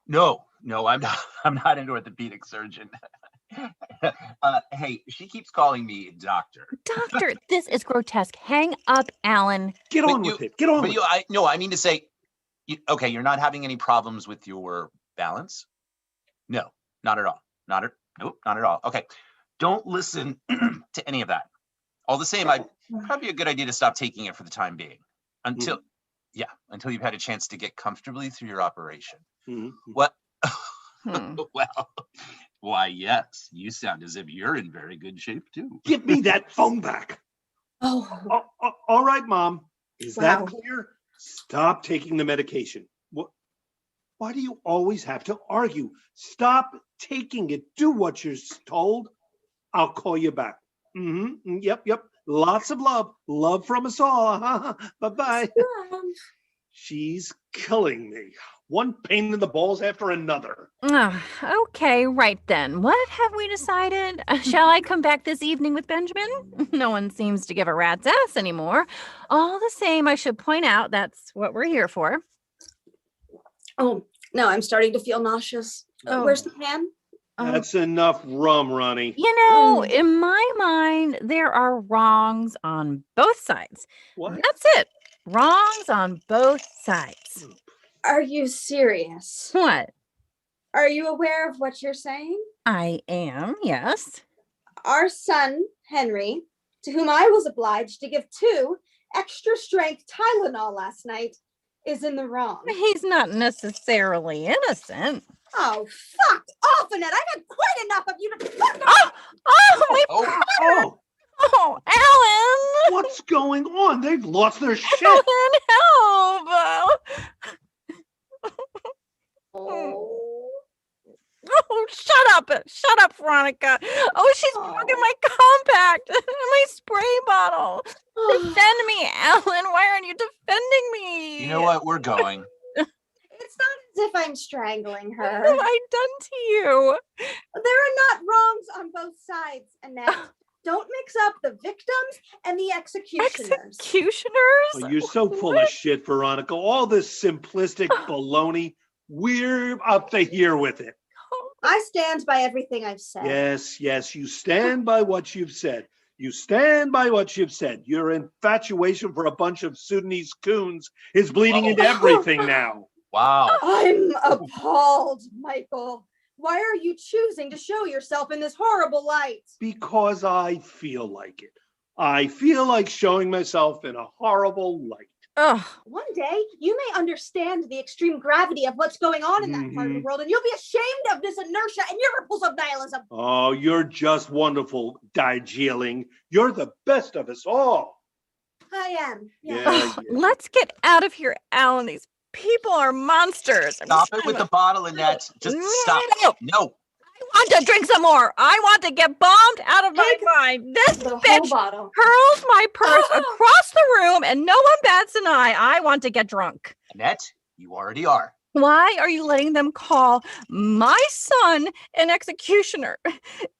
No, I'm not. I'm not an orthopedic surgeon. Hey, she keeps calling me doctor. Doctor, this is grotesque. Hang up, Alan. Get on with it. Get on with it. I mean to say, okay, you're not having any problems with your balance? No, not at all. Nope, not at all. Okay, don't listen to any of that. All the same, I'd probably a good idea to stop taking it for the time being until you've had a chance to get comfortably through your operation. Mhm. What? Well, why, yes, you sound as if you're in very good shape too. Give me that phone back. Oh, All right, Mom. Is Wow. that clear? Stop taking the medication. What? Why do you always have to argue? Stop taking it. Do what you're told. I'll call you back. Yep. Lots of love. Love from us all. Bye-bye. She's killing me. One pain in the balls after another. Okay, right then. What have we decided? Shall I come back this evening with Benjamin? No one seems to give a rat's ass anymore. All the same, I should point out that's what we're here for. Oh, no, I'm starting to feel nauseous. Oh. Where's the pan? That's enough rum, Ronnie. In my mind, there are wrongs on both sides. What? That's it. Wrongs on both sides. Are you serious? What? Are you aware of what you're saying? I am, yes. Our son, Henry, to whom I was obliged to give 2 extra strength Tylenol last night, is in the wrong. He's not necessarily innocent. Oh, fuck off, Annette. I've had quite enough of you to fuck Oh, my Oh, Oh, Alan! what's going on? They've lost their shit. Alan, help! Oh, shut up, Veronica. Oh, she's broken my compact and my spray bottle. Defend me, Alan. Why aren't you defending me? You know what? We're going. It's not as if I'm strangling her. What have I done to you? There are not wrongs on both sides, Annette. Don't mix up the victims and the executioners. Executioners? Oh, you're so full of shit, Veronica. All this simplistic baloney. We're up to here with it. I stand by everything I've said. Yes, you stand by what you've said. You stand by what you've said. Your infatuation for a bunch of Sudanese coons is bleeding into everything now. Wow. I'm appalled, Michael. Why are you choosing to show yourself in this horrible light? Because I feel like it. I feel like showing myself in a horrible light. Ugh. One day, you may understand the extreme gravity of what's going on in that part of the world, and you'll be ashamed of this inertia and your repulsive nihilism. Oh, you're just wonderful, Darjeeling. You're the best of us all. I am. Yeah. Let's get out of here, Alan. These People are monsters. Stop it with the bottle, Annette. Just stop. No. No. I want to drink some more. I want to get bombed out of my mind. This The whole bitch bottle. hurls my purse across the room and no one bats an eye. I want to get drunk. Annette, you already are. Why are you letting them call my son an executioner?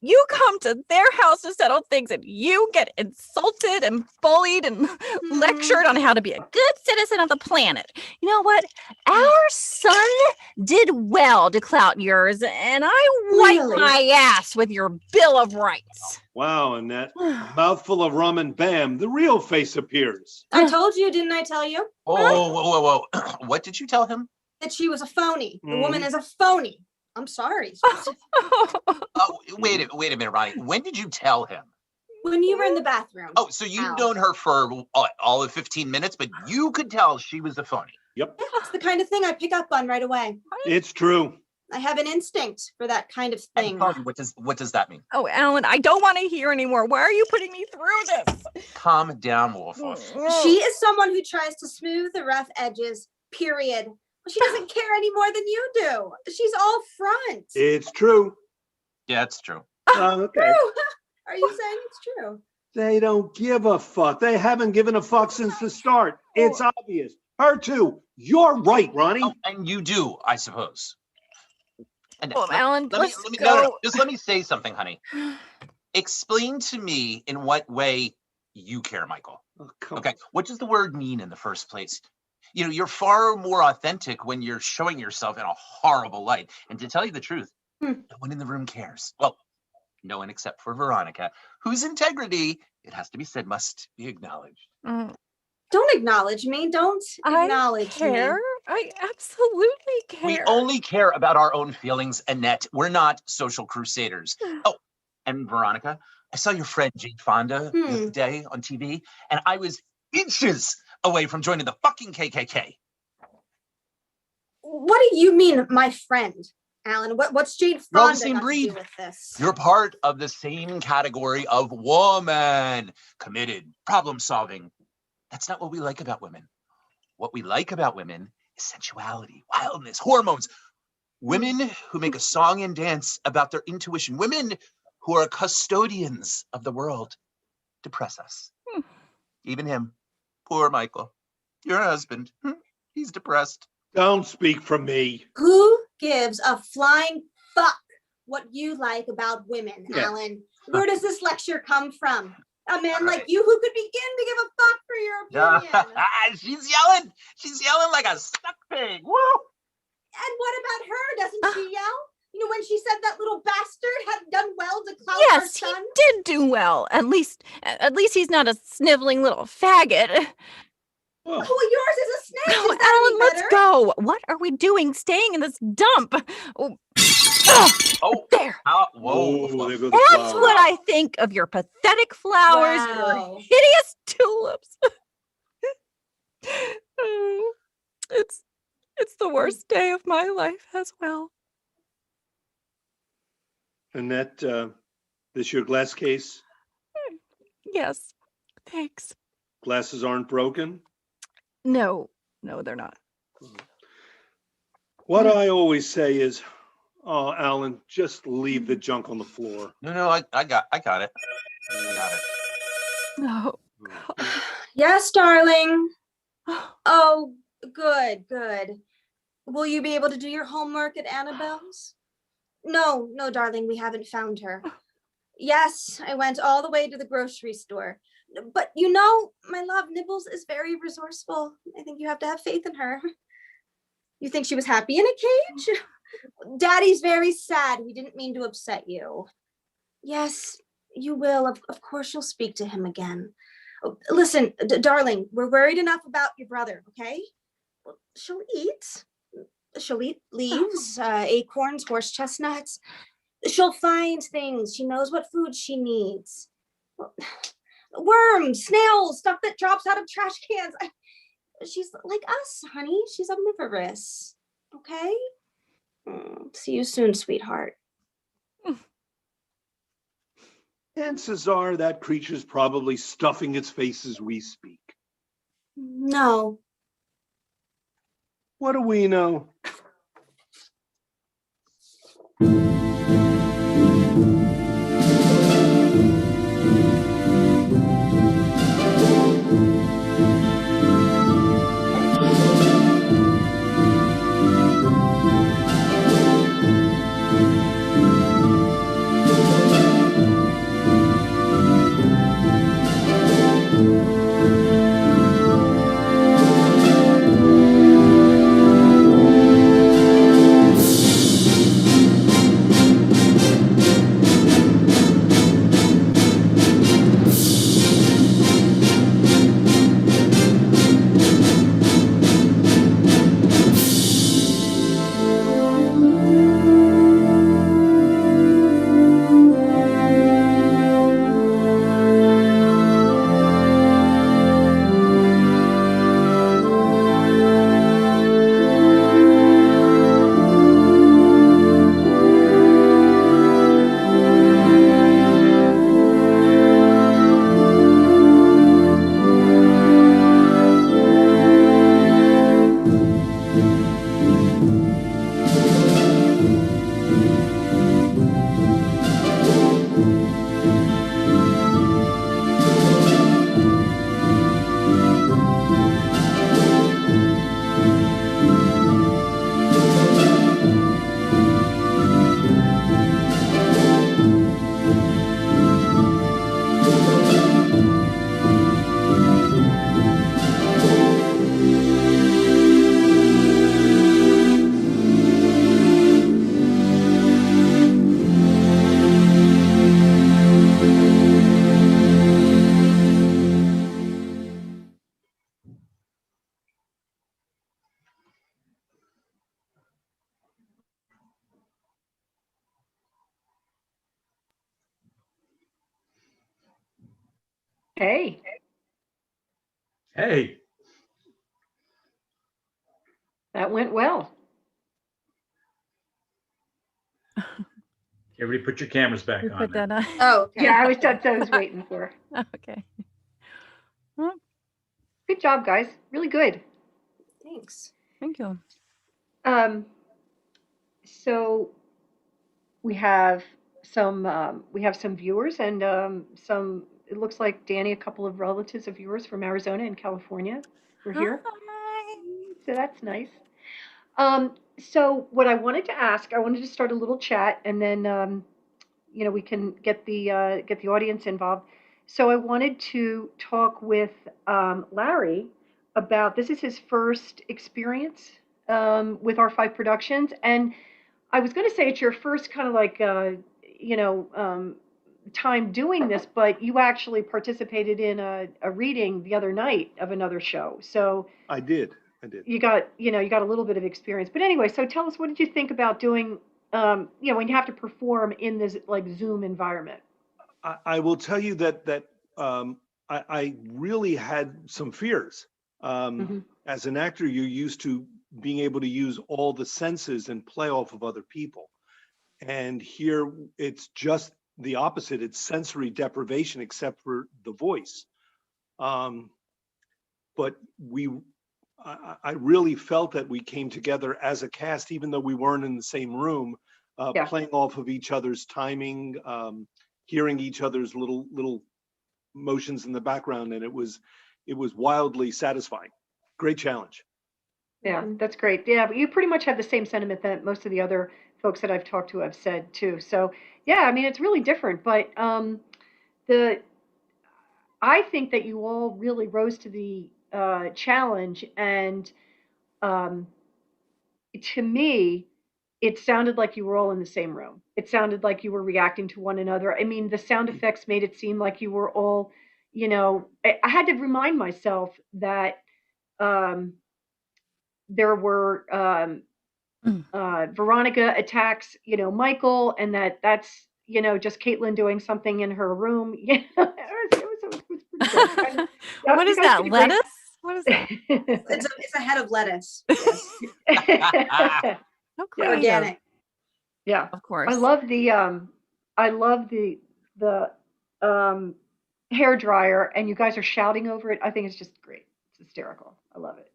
You come to their house to settle things and you get insulted and bullied and lectured on how to be a good citizen of the planet. You know what? Our son did well to clout yours, and I wipe Really? my ass with your Bill of Rights. Wow, Annette. A mouthful of rum and bam, the real face appears. I told you, didn't I tell you? Oh, whoa. What did you tell him? That she was a phony. The woman is a phony. I'm sorry. Oh, wait a minute, Ronnie. When did you tell him? When you were in the bathroom. Oh, so you've Ow. known her for all of 15 minutes, but you could tell she was a phony. Yep, Yeah, it's the kind of thing I pick up on right away. it's true. I have an instinct for that kind of thing. And Carly, what does that mean? Oh, Alan, I don't want to hear anymore. Why are you putting me through this? Calm down, Wolf. She is someone who tries to smooth the rough edges, period. She doesn't care any more than you do. She's all front. It's true. Yeah, it's true. Okay. True. Are you saying it's true? They don't give a fuck. They haven't given a fuck since the start. It's obvious. Her too. You're right, Ronnie. Oh, and you do, I suppose. And Oh, Alan, let me, let's no, go. just let me say something, honey. Explain to me in what way you care, Michael. Oh, come Okay, what does the word mean in the first place? You know, you're far more authentic when you're showing yourself in a horrible light. And to tell you the truth, no one in the room cares. Well, no one except for Veronica, whose integrity, it has to be said, must be acknowledged. Don't acknowledge me. Don't acknowledge care. me. I absolutely care. We only care about our own feelings, Annette. We're not social crusaders. Oh, and Veronica, I saw your friend Jane Fonda the other day on TV, and I was inches away from joining the fucking KKK. What do you mean, my friend, Alan? What's Jane You're all the Fonda same got to breed. do with this? You're part of the same category of woman, committed, problem solving. That's not what we like about women. What we like about women is sensuality, wildness, hormones. Women who make a song and dance about their intuition. Women who are custodians of the world depress us. Even him. Poor Michael. Your husband. He's depressed. Don't speak for me. Who gives a flying fuck what you like about women, Yeah. Alan? Where does this lecture come from? A man like you who could begin to give a fuck for your opinion. She's yelling. She's yelling like a stuck pig. Woo! And what about her? Doesn't she yell? You know, when she said that little bastard had done well to clout her Yes, he son? did do well. At least he's not a sniveling little faggot. Oh, Well, yours is a snake. Oh, Is that Alan, any let's better? go. What are we doing staying in this dump? Oh, Oh, there. whoa. there go the That's flowers. what I think of your pathetic flowers, your Wow. hideous tulips. Oh, it's the worst day of my life as well. Annette, this your glass case? Yes, thanks. Glasses aren't broken? No, they're not. What I always say is, oh, Alan, just leave the junk on the floor. No, I got it. I got it. No. Yes, darling. Oh, good. Will you be able to do your homework at Annabelle's? No, darling, we haven't found her. Yes, I went all the way to the grocery store. But you know, my love, Nibbles is very resourceful. I think you have to have faith in her. You think she was happy in a cage? Daddy's very sad. We didn't mean to upset you. Yes, you will. Of course, you'll speak to him again. Oh, listen, darling, we're worried enough about your brother, okay? Well, she'll eat. She'll eat leaves, acorns, horse chestnuts. She'll find things. She knows what food she needs. Worms, snails, stuff that drops out of trash cans. She's like us, honey. She's omnivorous. Okay? See you soon, sweetheart. Chances are that creature's probably stuffing its face as we speak. No. What do we know? Hey, Hey, that went well. everybody put your cameras back We on put now. that on. Oh, okay. Yeah, that's what I was waiting for. Okay. Well, Good job, guys. Really good. Thanks. thank you. So we have some viewers and some. It looks like Danny, a couple of relatives of yours from Arizona and California, were here. Hi. So that's nice. So what I wanted to ask, I wanted to start a little chat, and then we can get the audience involved. So I wanted to talk with Larry about this is his first experience with R5 Productions, and I was going to say it's your first kind of like you know um, time doing this, but you actually participated in a reading the other night of another show. So I did. you got you got a little bit of experience. But anyway, so tell us, what did you think about doing when you have to perform in this like Zoom environment? I will tell you that I really had some fears. Hmm. As an actor, you're used to being able to use all the senses and play off of other people. And here it's just the opposite. It's sensory deprivation, except for the voice. But I really felt that we came together as a cast, even though we weren't in the same room, Yeah. playing off of each other's timing, hearing each other's little motions in the background, and it was wildly satisfying. Great challenge. Yeah, that's great. Yeah, but you pretty much have the same sentiment that most of the other folks that I've talked to have said too. So yeah, I mean it's really different, but the I think that you all really rose to the challenge, and um, to me, it sounded like you were all in the same room. It sounded like you were reacting to one another. I mean, the sound effects made it seem like you were all, I had to remind myself that um, there were Mm. Veronica attacks, Michael, and that's, just Caitlin doing something in her room. Yeah, it was pretty good. Yep, What you is guys that? did a great. Lettuce? What is that? It's a head of lettuce. Yes. How Yeah. creative. Organic. Yeah. Of course. I love the hair dryer, and you guys are shouting over it. I think it's just great. It's hysterical. I love it.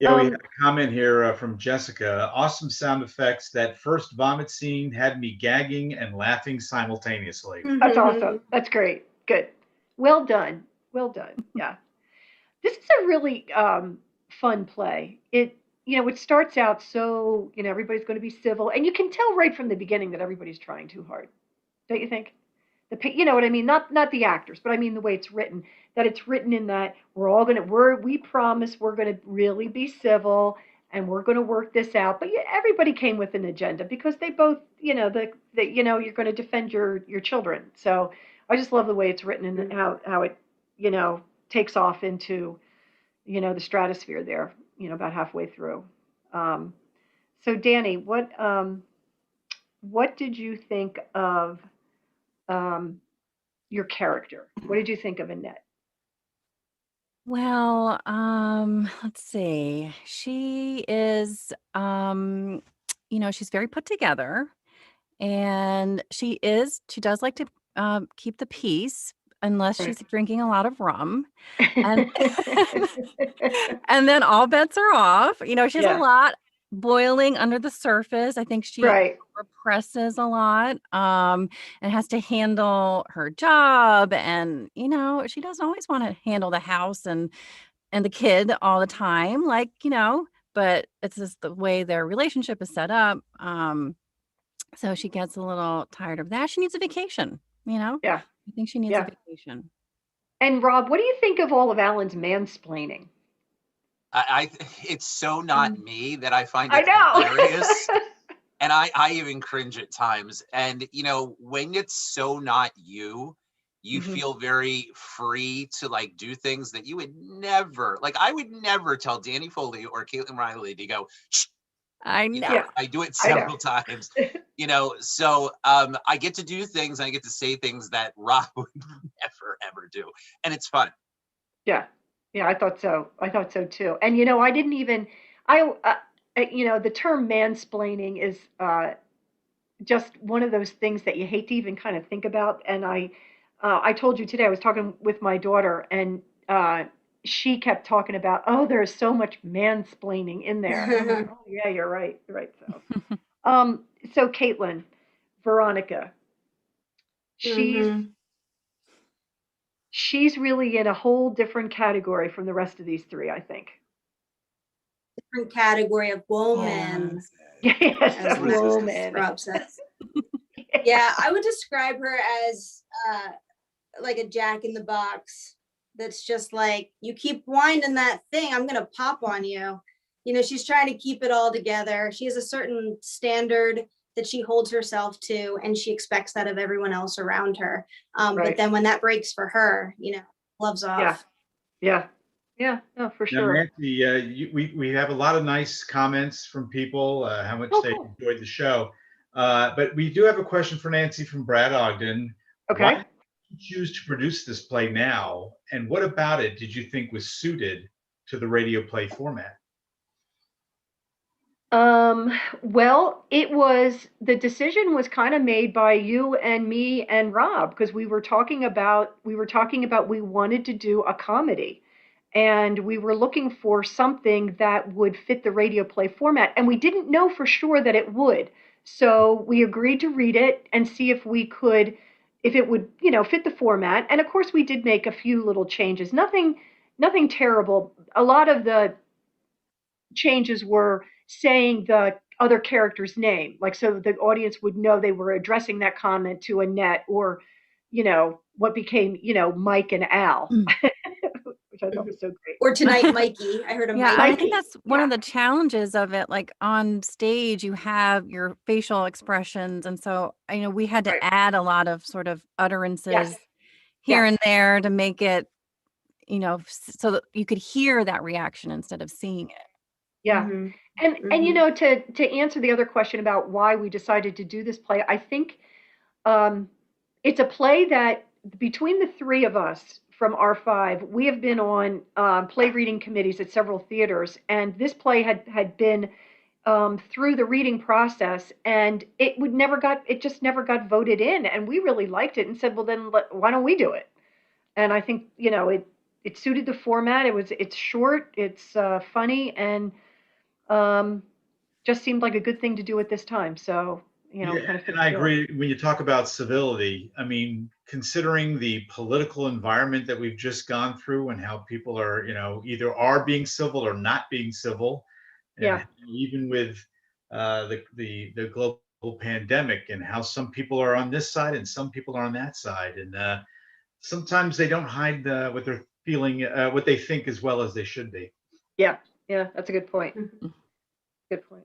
Yeah, we have a comment here from Jessica. Awesome sound effects. That first vomit scene had me gagging and laughing simultaneously. That's awesome. That's great. Good. Well done. Well done. Yeah. This is a really fun play. It starts out so, everybody's going to be civil, and you can tell right from the beginning that everybody's trying too hard. Don't you think? You know what I mean? Not the actors, but I mean the way it's written. That it's written in that we promise we're gonna really be civil and we're gonna work this out. But yeah, everybody came with an agenda because they both, you're going to defend your children. So I just love the way it's written and how it, takes off into, the stratosphere there, about halfway through. So Danny, what did you think of your character? What did you think of Annette? Well, let's see. She is, she's very put together, and she does like to keep the peace unless Right. she's drinking a lot of rum. And and then all bets are off. She has a Yeah. lot boiling under the surface. I think she Right. represses a lot, and has to handle her job. And, she doesn't always want to handle the house and the kid all the time, but it's just the way their relationship is set up. So she gets a little tired of that. She needs a vacation, Yeah. I think she needs a Yeah. vacation. And Rob, what do you think of all of Alan's mansplaining? It's so not me that I find I it know. hilarious. And I even cringe at times. And, when it's so not you, you Mhm. feel very free to do things that you would never, I would never tell Danny Foley or Caitlin Riley to go, shh. I know. Yeah. I do it I know. several times, so I get to do things, and I get to say things that Rob would never, ever do. And it's fun. Yeah. Yeah, I thought so. I thought so too. And I didn't even the term mansplaining is just one of those things that you hate to even kind of think about. And I told you today I was talking with my daughter, and she kept talking about, oh, there's so much mansplaining in there. And I'm like, oh yeah, you're right. You're right. So Caitlin, Veronica, she's she's really in a whole different category from the rest of these three, I think. Different category of woman, Yes, as woman. Rob says. Yeah, I would describe her as like a jack in the box. That's just like, you keep winding that thing, I'm gonna pop on you. She's trying to keep it all together. She has a certain standard that she holds herself to, and she expects that of everyone else around her. Right. But then when that breaks for her, gloves off. Yeah. No, for Now, sure. Nancy, we have a lot of nice comments from people, how much they Cool. enjoyed the show. But we do have a question for Nancy from Brad Ogden. Okay. Why did you choose to produce this play now? And what about it did you think was suited to the radio play format? Well, the decision was kind of made by you and me and Rob, because we were talking about we wanted to do a comedy, and we were looking for something that would fit the radio play format, and we didn't know for sure that it would. So we agreed to read it and see if it would, fit the format. And of course we did make a few little changes. Nothing terrible. A lot of the changes were saying the other character's name, like so the audience would know they were addressing that comment to Annette, or, what became, Mike and Al, which I thought was so great. Or tonight, Mikey. I heard him. Yeah, Mikey. I think that's one of the challenges of it. Like on stage, you have your facial expressions. And so, we had to Right. add a lot of sort of utterances Yes. here Yes. and there to make it, so that you could hear that reaction instead of seeing it. Yeah. Mhm. And to answer the other question about why we decided to do this play, I think it's a play that between the three of us from R5, we have been on play reading committees at several theaters, and this play had been through the reading process, and it just never got voted in, and we really liked it and said, well, then why don't we do it? And I think it suited the format. It's short, it's funny, and just seemed like a good thing to do at this time. So, you know, Yeah, kind of fit and the I bill. agree when you talk about civility. I mean, considering the political environment that we've just gone through and how people are, either are being civil or not being civil, and Yeah. even with the global pandemic and how some people are on this side and some people are on that side, and sometimes they don't hide what they're feeling, what they think as well as they should be. Yeah. Yeah. That's a good point. Good point.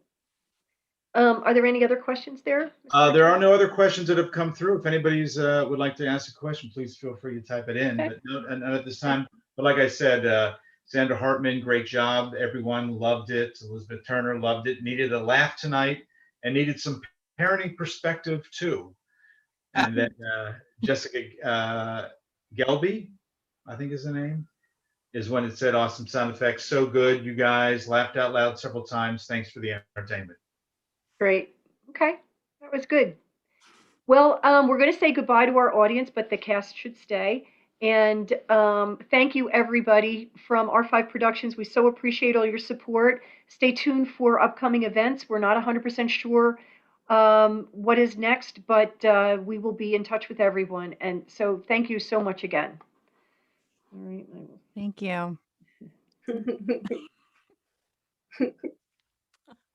Are there any other questions there? Mr. There are Attorney? no other questions that have come through. If anybody's would like to ask a question, please feel free to type it in. Okay. But no, and at this time, but like I said, Sandra Hartman, great job. Everyone loved it. Elizabeth Turner loved it. Needed a laugh tonight and needed some parenting perspective too. And then Jessica Gelby, I think is the name, is when it said awesome sound effects. So good. You guys laughed out loud several times. Thanks for the entertainment. Great. Okay. That was good. Well, we're going to say goodbye to our audience, but the cast should stay. And thank you, everybody from R5 Productions. We so appreciate all your support. Stay tuned for upcoming events. We're not 100% sure what is next, but we will be in touch with everyone. And so thank you so much again. All right. Thank you.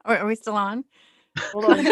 Are we still on? Hold on.